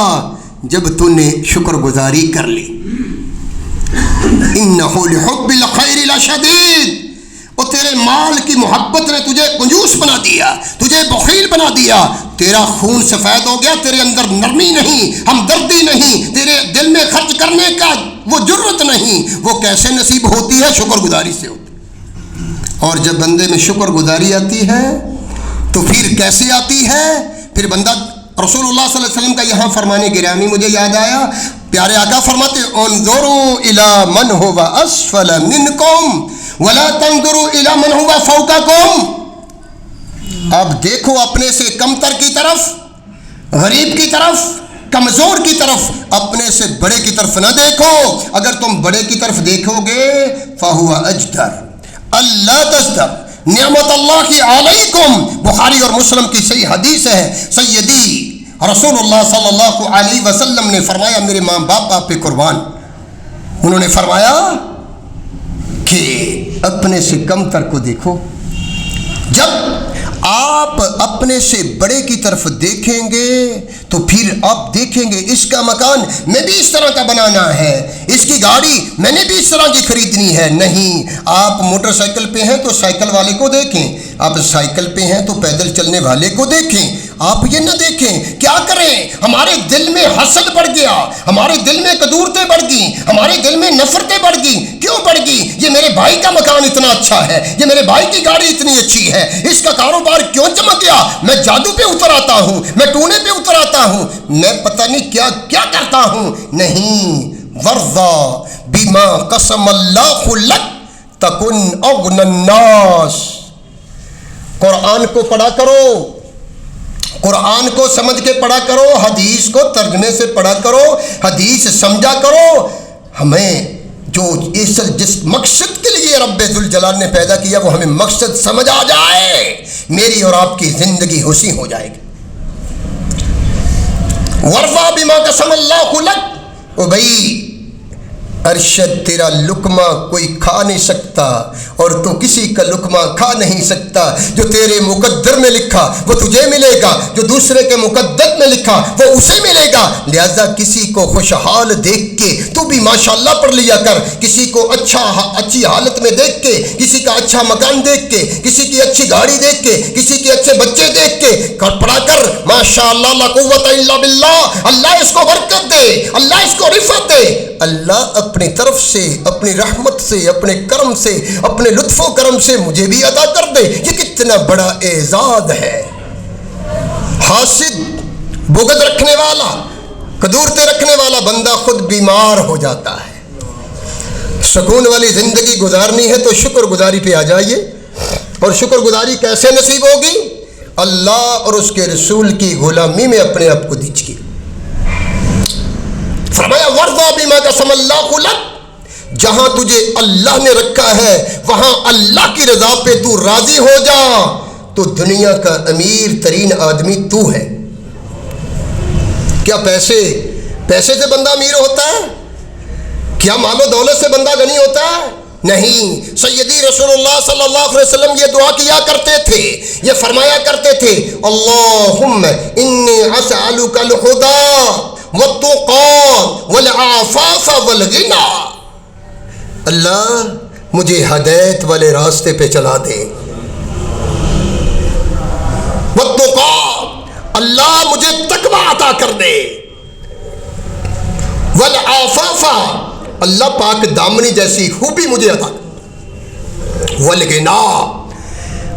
جب تو نے شکر گزاری کر لی. انہ لحب الخیر لشدید. اور تیرے مال کی محبت نے تجھے کنجوس بنا دیا، تجھے بخیل بنا دیا. تیرا خون سفید ہو گیا، تیرے اندر نرمی نہیں، ہمدردی نہیں، تیرے دل میں خرچ کرنے کا وہ جرت نہیں. وہ کیسے نصیب ہوتی ہے؟ شکر گزاری سے ہوتی. اور جب بندے میں شکر گزاری آتی ہے تو پھر کیسے آتی ہے؟ پھر بندہ، رسول اللہ صلی اللہ علیہ وسلم کا یہاں فرمانے گرامی مجھے یاد آیا. پیارے آقا فرماتے انظروا الی من هو اسفل منکم ولا تنظروا الی من هو فوقکم. اب دیکھو اپنے سے کمتر کی طرف، غریب کی طرف، کمزور کی طرف، اپنے سے بڑے کی طرف نہ دیکھو. اگر تم بڑے کی طرف دیکھو گے فَهُوَ أَجْدَرُ اللہ تَصْدَقْ نعمت اللہ علیکم. بخاری اور مسلم کی صحیح حدیث ہے. سیدی رسول اللہ صلی اللہ علیہ وسلم نے فرمایا، میرے ماں باپ آپ پہ قربان. انہوں نے فرمایا کہ اپنے سے کم تر کو دیکھو. جب آپ اپنے سے بڑے کی طرف دیکھیں گے تو پھر آپ دیکھیں گے اس کا مکان میں بھی اس طرح کا بنانا ہے، اس کی گاڑی میں نے بھی اس طرح کی خریدنی ہے. نہیں، آپ موٹر سائیکل پہ ہیں تو سائیکل والے کو دیکھیں، آپ سائیکل پہ ہیں تو پیدل چلنے والے کو دیکھیں. آپ یہ نہ دیکھیں کیا کریں ہمارے دل میں حسد بڑھ گیا، ہمارے دل میں قدورتیں بڑھ گئیں، ہمارے دل میں نفرتیں بڑھ گئیں. کیوں بڑھ گئی؟ یہ میرے بھائی کا مکان اتنا اچھا ہے، یہ میرے بھائی کی گاڑی اتنی اچھی ہے، اس کا کاروبار کیوں چمک گیا؟ میں جادو پہ اتر آتا ہوں، میں ٹونے پہ اتر آتا ہوں، میں پتہ نہیں کیا کیا کرتا ہوں. نہیں، ورضا بما قسم اللہ لک تکن اغنى الناس. قرآن کو پڑھا کرو، قرآن کو سمجھ کے پڑھا کرو، حدیث کو ترجمے سے پڑھا کرو، حدیث سمجھا کرو. ہمیں جو جس مقصد کے لیے رب ذوالجلال نے پیدا کیا وہ ہمیں مقصد سمجھ آ جائے، میری اور آپ کی زندگی خوشی ہو جائے گی. ورفا بما قسم اللہ لک. او بھائی ارشد تیرا لقمہ کوئی کھا نہیں سکتا اور تو کسی کا لقمہ کھا نہیں سکتا. جو تیرے مقدر میں لکھا وہ تجھے ملے گا، جو دوسرے کے مقدر میں لکھا وہ اسے ملے گا. لہذا کسی کو خوشحال دیکھ کے تو بھی ماشاءاللہ پڑھ لیا کر، کسی کو اچھی حالت میں دیکھ کے، کسی کا اچھا مکان دیکھ کے، کسی کی اچھی گاڑی دیکھ کے، کسی کے اچھے بچے دیکھ کے پڑھا کر. ماشاءاللہ لا قوت الا باللہ. اللہ اس کو برکت دے، اللہ اس کو رفعت دے. اللہ اپنی طرف سے، اپنی رحمت سے، اپنے کرم سے، اپنے لطف و کرم سے مجھے بھی عطا کر دے. یہ کتنا بڑا اعزاز ہے. حاسد، بغض رکھنے والا، قدورتیں رکھنے والا بندہ خود بیمار ہو جاتا ہے. سکون والی زندگی گزارنی ہے تو شکر گزاری پہ آ جائیے. اور شکر گزاری کیسے نصیب ہوگی؟ اللہ اور اس کے رسول کی غلامی میں اپنے آپ کو دیجیے. فرمایا ورضا بما قسم اللہ لک. جہاں تجھے اللہ نے رکھا ہے وہاں اللہ کی رضا پہ تو راضی ہو جا. تو دنیا کا امیر ترین آدمی تو ہے. کیا پیسے سے بندہ امیر ہوتا ہے؟ کیا مال و دولت سے بندہ غنی ہوتا ہے؟ نہیں. سیدی رسول اللہ صلی اللہ علیہ وسلم یہ دعا کیا کرتے تھے، یہ فرمایا کرتے تھے، اللہم انی اسألک الہدی والتقى والعفاف والغنى. اللہ مجھے ہدایت والے راستے پہ چلا دے. والتقى اللہ مجھے تقوی عطا کر دے. والعفاف اللہ پاک دامنی جیسی خوبی مجھے عطا کر. والغنى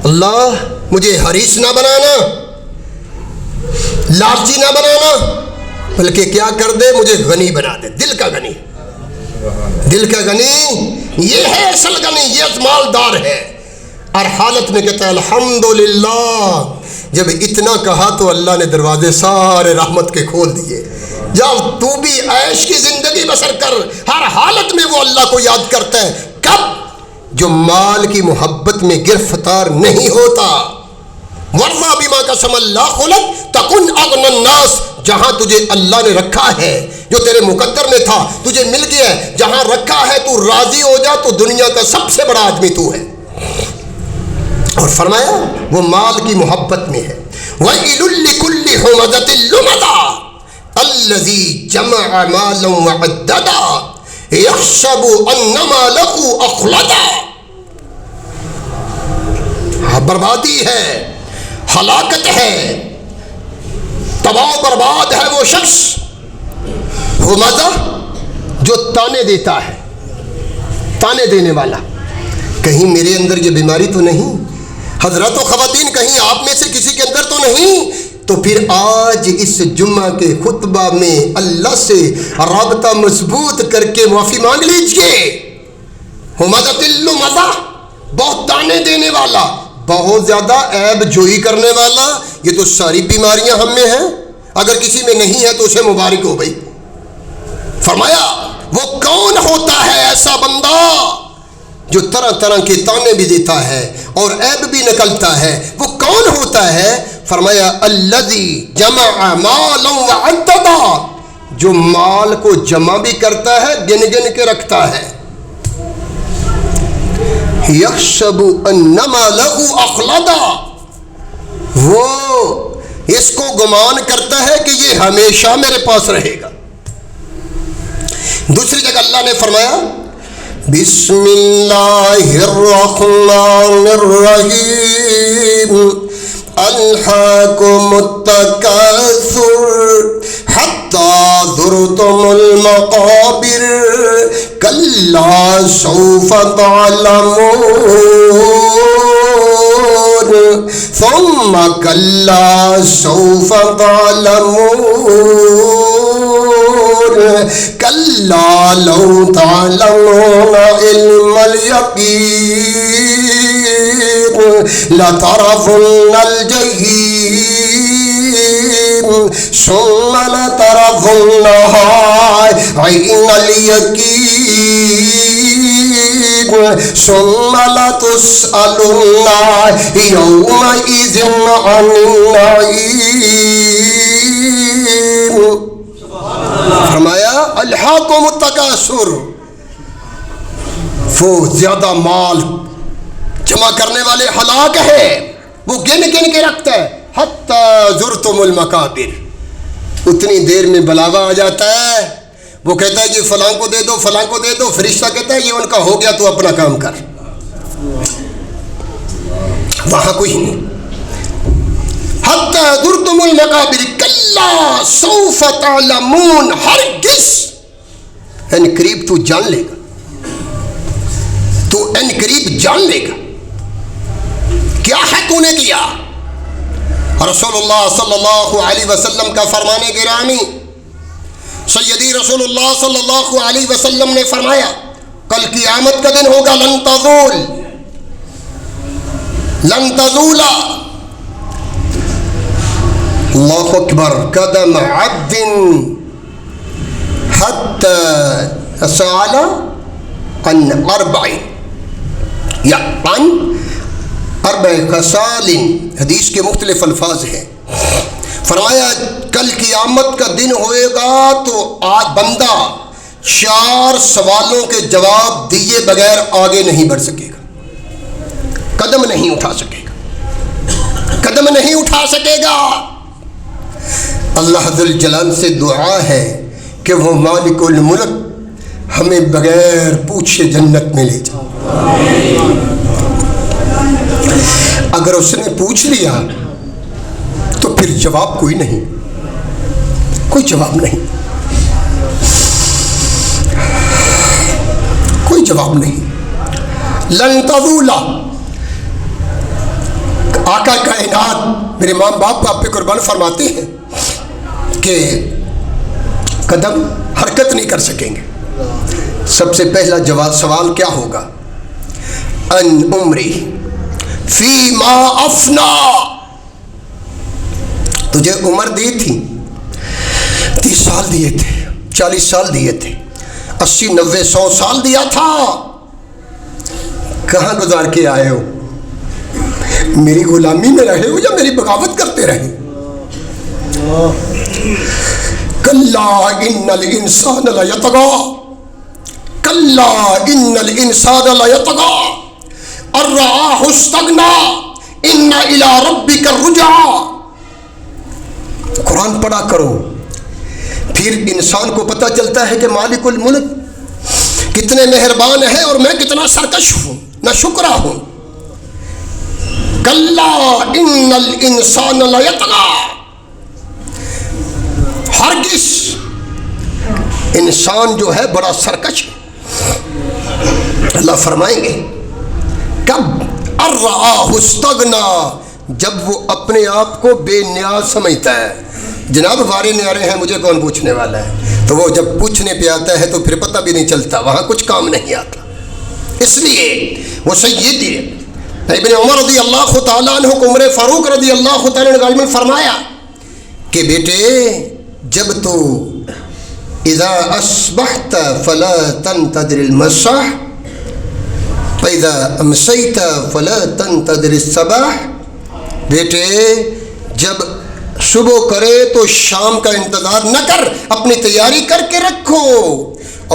اللہ مجھے حریص نہ بنانا، لالچی نہ بنانا، بلکہ کیا کر دے مجھے غنی بنا دے. دل کا غنی، دل کا غنی یہ ہے اصل غنی، یہ مالدار ہے. اور حالت میں کہتا ہے الحمدللہ. جب اتنا کہا تو اللہ نے دروازے سارے رحمت کے کھول دیے. جب تو بھی عیش کی زندگی بسر کر، ہر حالت میں وہ اللہ کو یاد کرتا ہے. کب؟ جو مال کی محبت میں گرفتار نہیں ہوتا. ورضا بما قسم اللہ لک تکن اغنى الناس. جہاں تجھے اللہ نے رکھا ہے، جو تیرے مقدر میں تھا تجھے مل گیا ہے، جہاں رکھا ہے تو راضی ہو جا. تو دنیا کا سب سے بڑا آدمی تو ہے. اور فرمایا وہ مال کی محبت میں ہے. وَيْلٌ لِكُلِّ ہُمَزَةٍ لُمَزَةٍ الَّذِي جَمَعَ مَالًا وَعَدَّدَهُ يَحْسَبُ أَنَّ مَالَهُ أَخْلَدَهُ. بربادی ہے، ہلاکت ہے، تباہ و برباد ہے وہ شخص ہمزہ جو تانے دیتا ہے، تانے دینے والا. کہیں میرے اندر یہ بیماری تو نہیں؟ حضرات و خواتین کہیں آپ میں سے کسی کے اندر تو نہیں؟ تو پھر آج اس جمعہ کے خطبہ میں اللہ سے رابطہ مضبوط کر کے معافی مانگ لیجئے. ہمزہ لمزہ، بہت تانے دینے والا، بہت زیادہ عیب جوئی کرنے والا. یہ تو ساری بیماریاں ہم میں ہیں. اگر کسی میں نہیں ہے تو اسے مبارک ہو بھائی. فرمایا وہ کون ہوتا ہے ایسا بندہ جو طرح طرح کے تانے بھی دیتا ہے اور عیب بھی نکلتا ہے؟ وہ کون ہوتا ہے؟ فرمایا الذی جمع مالا وعددا، جو مال کو جمع بھی کرتا ہے، گن گن کے رکھتا ہے. یحسب ان مالہ اخلدا، وہ اس کو گمان کرتا ہے کہ یہ ہمیشہ میرے پاس رہے گا. دوسری جگہ اللہ نے فرمایا بسم اللہ الرحمن الرحیم الہاکم التکاثر حتی زرتم المقابر کلا سوف تعلمون ثم کلا سوف تعلمون کلا لو تعلمون علم الیقین لترون الجحیم ثم لترونها عین الیقین ثم لتسألن یومئذ عن النعیم. فرمایا الہاکم التکاثر، وہ زیادہ مال جمع کرنے والے ہلاک ہے، وہ گن گن کے رکھتا ہے. حتی زرتم المقابر، اتنی دیر میں بلاوا آ جاتا ہے، وہ کہتا ہے جی فلاں کو دے دو، فلاں کو دے دو. فرشتہ کہتا ہے یہ ان کا ہو گیا، تو اپنا کام کر. وہاں کوئی نہیں. حتی زرتم المقابر کلا سوف تعلمون، ہرگز ان قریب تو جان لے گا، تو ان قریب جان لے گا کیا ہے تو نے کیا. رسول اللہ صلی اللہ علیہ وسلم کا فرمان گرامی، سیدی رسول اللہ صلی اللہ علیہ وسلم نے فرمایا کل قیامت کا دن ہوگا، لن تزول اللہ اکبر قدم عبد حتی سأل عن اربع یا عن اربع خصال، حدیث کے مختلف الفاظ ہیں. فرمایا کل قیامت کا دن ہوئے گا تو آج بندہ 4 سوالوں کے جواب دیے بغیر آگے نہیں بڑھ سکے گا، قدم نہیں اٹھا سکے گا، قدم نہیں اٹھا سکے گا. اللہ ذو الجلال سے دعا ہے کہ وہ مالک الملک ہمیں بغیر پوچھے جنت میں لے جائے. اگر اس نے پوچھ لیا تو پھر جواب کوئی نہیں، کوئی جواب نہیں، کوئی جواب نہیں. لن تزول، آقا کائنات میرے ماں باپ آپ پہ قربان فرماتے ہیں کہ قدم حرکت نہیں کر سکیں گے. سب سے پہلا سوال کیا ہوگا؟ ان عمری فیما افنا، تجھے عمر دی تھی، 30 سال دیے تھے، 40 سال دیے تھے، 80 90 100 سال دیا تھا، کہاں گزار کے آئے ہو؟ میری غلامی میں رہے ہو یا میری بغاوت کرتے رہے؟ کلا ان الانسان لیطغی، کلا ان الانسان لیطغی ان رآہ استغنی ان الی ربک الرجعی. قرآن پڑھا کرو، پھر انسان کو پتہ چلتا ہے کہ مالک الملک کتنے مہربان ہیں اور میں کتنا سرکش ہوں، نہ شکرا ہوں. کلا ان الانسان لیطغی، ہرگز انسان جو ہے بڑا سرکش ہے. اللہ فرمائیں گے کب؟ ارآہ استغنا، جب وہ اپنے آپ کو بے نیاز سمجھتا ہے. جناب ہمارے نیارے ہیں، مجھے کون پوچھنے والا ہے؟ تو وہ جب پوچھنے پہ آتا ہے تو پھر پتہ بھی نہیں چلتا، وہاں کچھ کام نہیں آتا. اس لیے وہ سیدی ابن عمر رضی اللہ تعالیٰ عنہ کو عمر فاروق رضی اللہ تعالیٰ عنہ نے فرمایا کہ بیٹے جب تو اذا اصبحت فلا تنتظر المساء فاذا امسيت فلا تنتظر الصباح، بیٹے جب صبح کرے تو شام کا انتظار نہ کر، اپنی تیاری کر کے رکھو،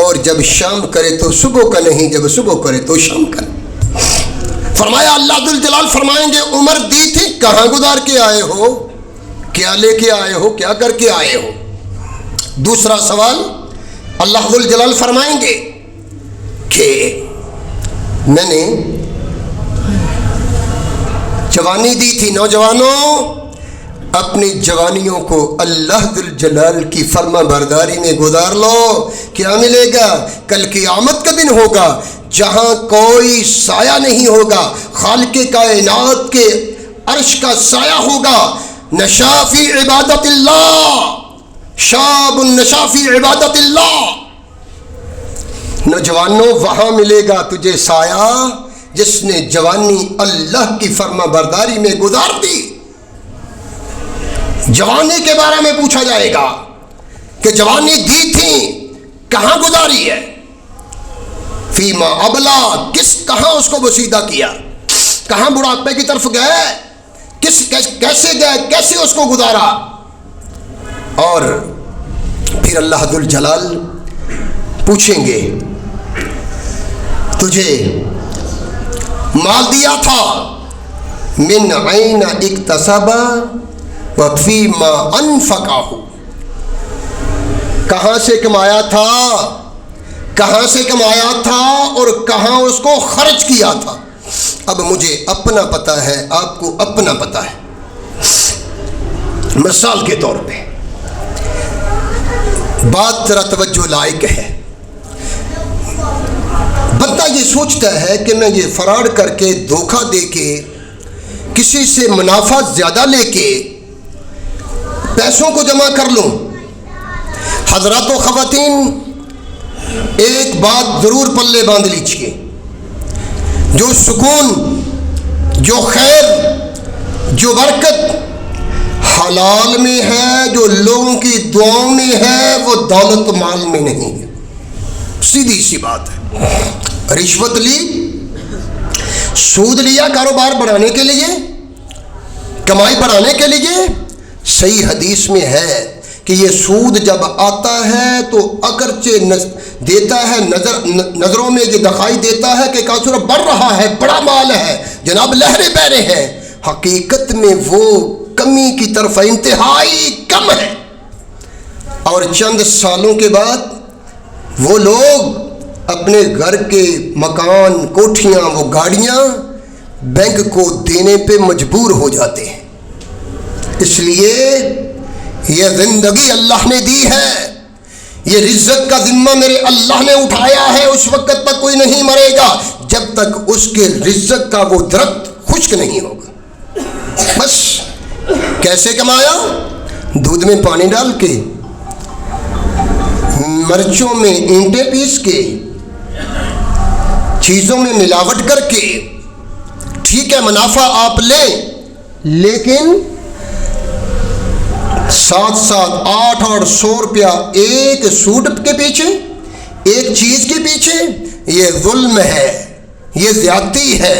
اور جب شام کرے تو صبح کا نہیں، جب صبح کرے تو شام کا۔ فرمایا اللہ ذوالجلال فرمائیں گے عمر دی تھی کہاں گزار کے آئے ہو، کیا لے کے آئے ہو، کیا کر کے آئے ہو۔ دوسرا سوال اللہ ذوالجلال فرمائیں گے کہ میں نے جوانی دی تھی، نوجوانوں اپنی جوانیوں کو اللہ ذوالجلال کی فرما برداری میں گزار لو۔ کیا ملے گا؟ کل قیامت کا دن ہوگا جہاں کوئی سایہ نہیں ہوگا، خالق کائنات کے عرش کا سایہ ہوگا۔ نشا فی عبادت اللہ، شاب نشا فی عبادت اللہ، نوجوانوں وہاں ملے گا تجھے سایہ جس نے جوانی اللہ کی فرما برداری میں گزار دی۔ جوانی کے بارے میں پوچھا جائے گا کہ جوانی دی تھی کہاں گزاری ہے، فیما ابلا، کہاں اس کو بسیدہ کیا، کہاں بڑھاپے کی طرف گئے، کیسے گئے، کیسے اس کو گزارا۔ اور پھر اللہ ذوالجلال پوچھیں گے تجھے مال دیا تھا، من عین اکتسب وفیما انفقہ، کہاں سے کمایا تھا، کہاں سے کمایا تھا اور کہاں اس کو خرچ کیا تھا۔ اب مجھے اپنا پتہ ہے، آپ کو اپنا پتہ ہے۔ مثال کے طور پہ بات ذرا توجہ لائق ہے، بندہ یہ سوچتا ہے کہ میں یہ فراڈ کر کے، دھوکہ دے کے، کسی سے منافع زیادہ لے کے پیسوں کو جمع کر لوں۔ حضرات و خواتین ایک بات ضرور پلے باندھ لیجیے، جو سکون، جو خیر، جو برکت حلال میں ہے، جو لوگوں کی دعاؤں میں ہے، وہ دولت مال میں نہیں ہے۔ سیدھی سی بات ہے۔ رشوت لی، سود لیا کاروبار بڑھانے کے لیے، کمائی بڑھانے کے لیے، صحیح حدیث میں ہے کہ یہ سود جب آتا ہے تو اگرچہ دیتا ہے نظروں میں یہ دکھائی دیتا ہے کہ کاصورہ بڑھ رہا ہے، بڑا مال ہے، جناب لہریں بہ رہے ہیں، حقیقت میں وہ کمی کی طرف انتہائی کم ہے۔ اور چند سالوں کے بعد وہ لوگ اپنے گھر کے مکان، کوٹھیاں، وہ گاڑیاں بینک کو دینے پہ مجبور ہو جاتے ہیں۔ اس لیے یہ زندگی اللہ نے دی ہے، یہ رزق کا ذمہ میرے اللہ نے اٹھایا ہے۔ اس وقت تک کوئی نہیں مرے گا جب تک اس کے رزق کا وہ درخت خشک نہیں ہوگا۔ بس کیسے کمایا؟ دودھ میں پانی ڈال کے، مرچوں میں اینٹیں پیس کے، چیزوں میں ملاوٹ کر کے۔ ٹھیک ہے منافع آپ لیں، لیکن 7-8 روپیہ ایک سوٹ کے پیچھے، ایک چیز کے پیچھے، یہ ظلم ہے، یہ زیادتی ہے۔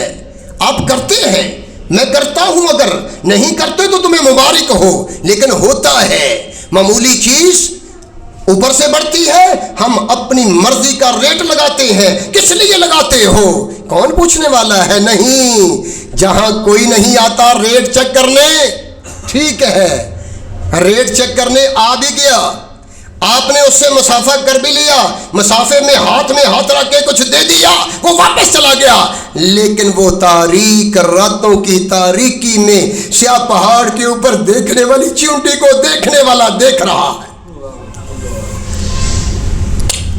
آپ کرتے ہیں، میں کرتا ہوں، اگر نہیں کرتے تو تمہیں مبارک ہو، لیکن ہوتا ہے معمولی چیز اوپر سے بڑھتی ہے، ہم اپنی مرضی کا ریٹ لگاتے ہیں۔ کس لیے لگاتے ہو؟ کون پوچھنے والا ہے؟ نہیں، جہاں کوئی نہیں آتا ریٹ چیک کرنے، ٹھیک ہے، ریٹ چیک کرنے آ بھی گیا، آپ نے اس سے مسافہ کر بھی لیا، مسافے میں ہاتھ رکھ کے کچھ دے دیا، وہ واپس چلا گیا، لیکن وہ تاریک راتوں کی تاریکی میں سیاہ پہاڑ کے اوپر دیکھنے والی چیونٹی کو دیکھنے والا دیکھ رہا ہے۔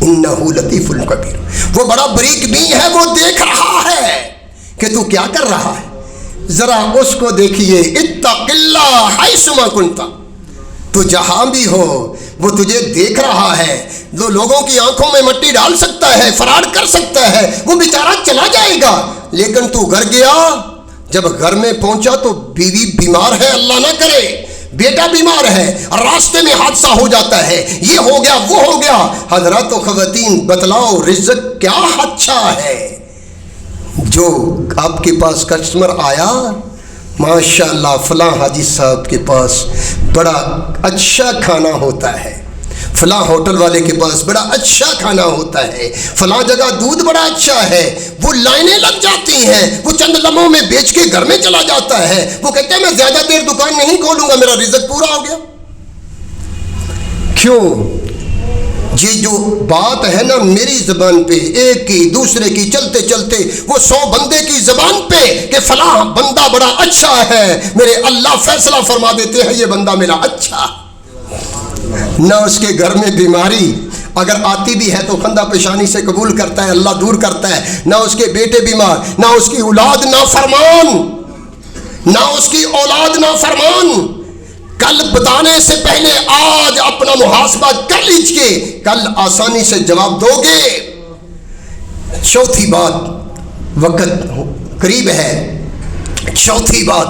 انہو لطیف الخبیر، وہ بڑا بریک بھی ہے، وہ دیکھ رہا ہے کہ تو کیا کر رہا ہے۔ ذرا اس کو دیکھیے، اتق اللہ حیثما کنت، تو جہاں بھی ہو وہ تجھے دیکھ رہا ہے۔ جو لوگوں کی آنکھوں میں مٹی ڈال سکتا ہے، فراڈ کر سکتا ہے، وہ بیچارہ چلا جائے گا، لیکن تو گھر گیا، جب گھر میں پہنچا تو بیوی بیمار ہے، اللہ نہ کرے، بیٹا بیمار ہے، راستے میں حادثہ ہو جاتا ہے، یہ ہو گیا وہ ہو گیا۔ حضرات و خواتین بتلاؤ رزق کیا اچھا ہے؟ جو آپ کے پاس کسٹمر آیا، ماشاءاللہ فلاں حاجی صاحب کے پاس بڑا اچھا کھانا ہوتا ہے، فلاں ہوٹل والے کے پاس بڑا اچھا کھانا ہوتا ہے، فلاں جگہ دودھ بڑا اچھا ہے، وہ لائنیں لگ جاتی ہیں، وہ چند لمحوں میں بیچ کے گھر میں چلا جاتا ہے، وہ کہتے ہیں میں زیادہ دیر دکان نہیں کھولوں گا، میرا رزق پورا ہو گیا۔ کیوں؟ یہ جو بات ہے نا میری زبان پہ، ایک کی دوسرے کی چلتے چلتے وہ 100 بندے کی زبان پہ کہ فلاں بندہ بڑا اچھا ہے، میرے اللہ فیصلہ فرما دیتے ہیں یہ بندہ میرا اچھا۔ نہ اس کے گھر میں بیماری اگر آتی بھی ہے تو خندہ پیشانی سے قبول کرتا ہے، اللہ دور کرتا ہے، نہ اس کے بیٹے بیمار، نہ اس کی اولاد نافرمان، نہ اس کی اولاد نافرمان۔ کل بتانے سے پہلے آج اپنا محاسبہ کر لیجئے، کل آسانی سے جواب دو گے۔ چوتھی بات، وقت قریب ہے، چوتھی بات،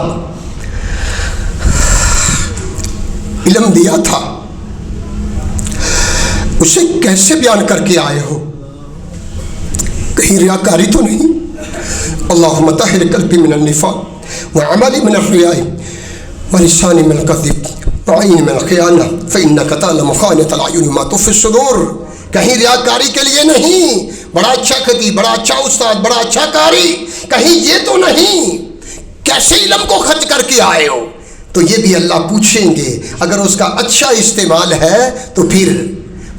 علم دیا تھا، اسے کیسے بیان کر کے آئے ہو؟ کہیں ریاکاری تو نہیں؟ اللہم طہر قلبی من النفاق وعملی من الریاء ولسانی من الکذب وعینی من الخیانہ فإنک تعلم خائنۃ الأعین ما تخفی الصدور۔ کہیں ریاکاری کے لیے نہیں، بڑا اچھا خطیب، بڑا اچھا استاد، بڑا اچھا قاری، کہیں یہ تو نہیں، کیسے علم کو خرچ کر کے آئے ہو؟ تو یہ بھی اللہ پوچھیں گے۔ اگر اس کا اچھا استعمال ہے تو پھر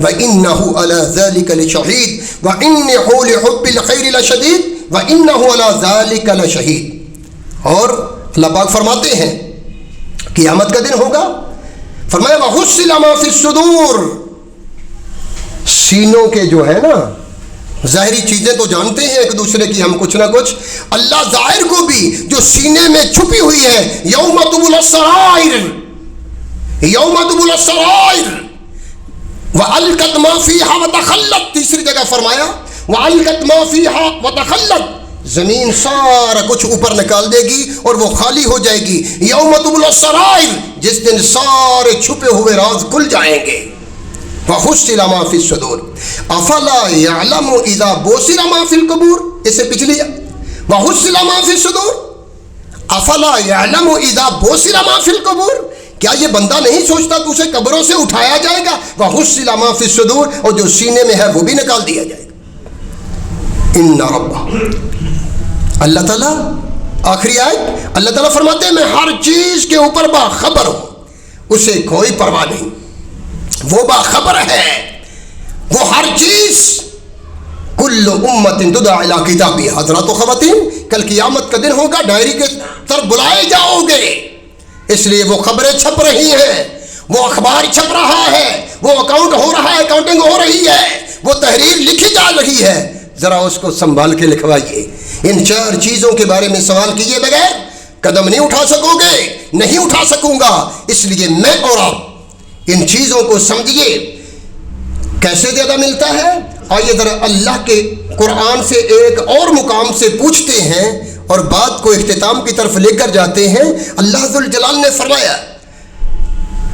وَإِنَّهُ عَلَى ذَلِكَ لَشَهِيدٌ وَإِنَّهُ لِحُبِّ الْخَيْرِ لَشَدِيدٌ وَإِنَّهُ عَلَى ذَلِكَ لَشَهِيدٌ۔ اور اللہ پاک فرماتے ہیں قیامت کا دن ہوگا، فرمایا وَحُصِّلَ مَا فِي الصُّدُورِ، سینوں کے جو ہے نا ظاہری چیزیں تو جانتے ہیں ایک دوسرے کی ہم کچھ نہ کچھ، اللہ ظاہر کو بھی جو سینے میں چھپی ہوئی ہے، یوم تبلی السرائر، یوم تبلی السرائر وَأَلْقَتْ مَا فِيهَا وَتَخَلَّتْ، تیسری جگہ فرمایا وَأَلْقَتْ مَا فِيهَا وَتَخَلَّتْ، زمین سارا کچھ اوپر نکال دے گی اور وہ خالی ہو جائے گی۔ یوم تبلی السرائر، جس دن سارے چھپے ہوئے راز کھل جائیں گے۔ وَحُصِّلَ مَا فِي الصُّدُورِ أَفَلَا يَعْلَمُ إِذَا بُعْثِرَ مَا فِي الْقُبُورِ، اس سے پچھلی وَحُصِّلَ مَا فِي الصُّدُورِ أَفَلَا يَعْلَمُ إِذَا بُعْثِرَ مَا فِي الْقُبُورِ، کیا یہ بندہ نہیں سوچتا کہ اسے قبروں سے اٹھایا جائے گا؟ وَحُصِّلَ مَا فِي الصُّدُورِ، اور جو سینے میں ہے وہ بھی نکال دیا جائے گا۔ اِنَّ رَبَّ، اللہ تعالیٰ آخری آیت، اللہ تعالیٰ فرماتے ہیں میں ہر چیز کے اوپر باخبر ہوں، اسے کوئی پرواہ نہیں، وہ باخبر ہے، وہ ہر چیز۔ کل امت تدعی الی کتابها، حضرات و خواتین کل قیامت کا دن ہوگا، ڈائری کے طرف بلائے جاؤ گے، اس لیے وہ خبریں چھپ رہی ہیں، وہ اخبار چھپ رہا ہے، وہ اکاؤنٹ ہو رہا ہے، اکاؤنٹنگ ہو رہی ہے، وہ تحریر لکھی جا رہی ہے، ذرا اس کو سنبھال کے لکھوائیے۔ ان 4 چیزوں کے بارے میں سوال کیے بغیر قدم نہیں اٹھا سکو گے، نہیں اٹھا سکوں گا، اس لیے میں اور آپ ان چیزوں کو سمجھیے۔ کیسے زیادہ ملتا ہے؟ آئیے ذرا اللہ کے قرآن سے ایک اور مقام سے پوچھتے ہیں اور بات کو اختتام کی طرف لے کر جاتے ہیں۔ اللہ ذوالجلال نے فرمایا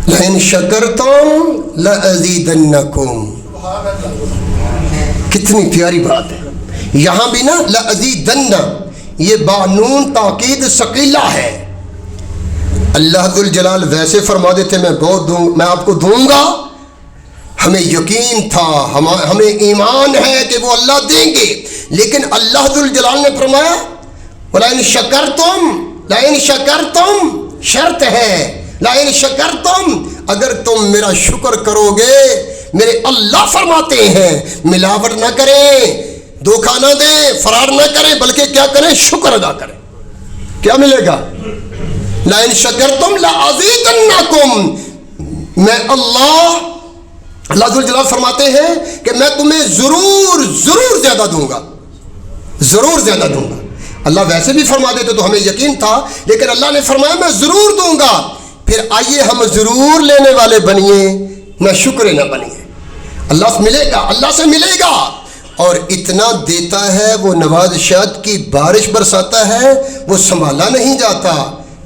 لَإِن شَكَرْتُمْ لَأَزِيدَنَّكُمْ، کتنی پیاری بات ہے۔ یہاں بھی نا لَأَزِيدَنَّ، یہ بانون تاکید ثقیلہ ہے۔ اللہ ذوالجلال ویسے فرما دیتے میں بہت دوں، میں آپ کو دوں گا، ہمیں یقین تھا، ہمیں ایمان ہے کہ وہ اللہ دیں گے، لیکن اللہ ذوالجلال نے فرمایا لَإِن شَكَرْتُمْ، لَإِن شَكَرْتُمْ شرط ہے، لَإِن شَكَرْتُمْ، اگر تم میرا شکر کرو گے، میرے اللہ فرماتے ہیں ملاوٹ نہ کریں، دھوکہ نہ دیں، فرار نہ کریں، بلکہ کیا کریں؟ شکر ادا کریں۔ کیا ملے گا؟ لَإِن شَكَرْتُمْ لَأَزِيدَنَّكُمْ، میں اللہ ذوالجلال فرماتے ہیں کہ میں تمہیں ضرور زیادہ دوں گا، ضرور زیادہ دوں گا۔ اللہ ویسے بھی فرما دیتے تو ہمیں یقین تھا، لیکن اللہ نے فرمایا میں ضرور دوں گا۔ پھر آئیے ہم ضرور لینے والے بنیے، نہ شکر نہ بنیے۔ اللہ سے ملے گا، اللہ سے ملے گا، اور اتنا دیتا ہے، وہ نوازشات کی بارش برساتا ہے، وہ سنبھالا نہیں جاتا۔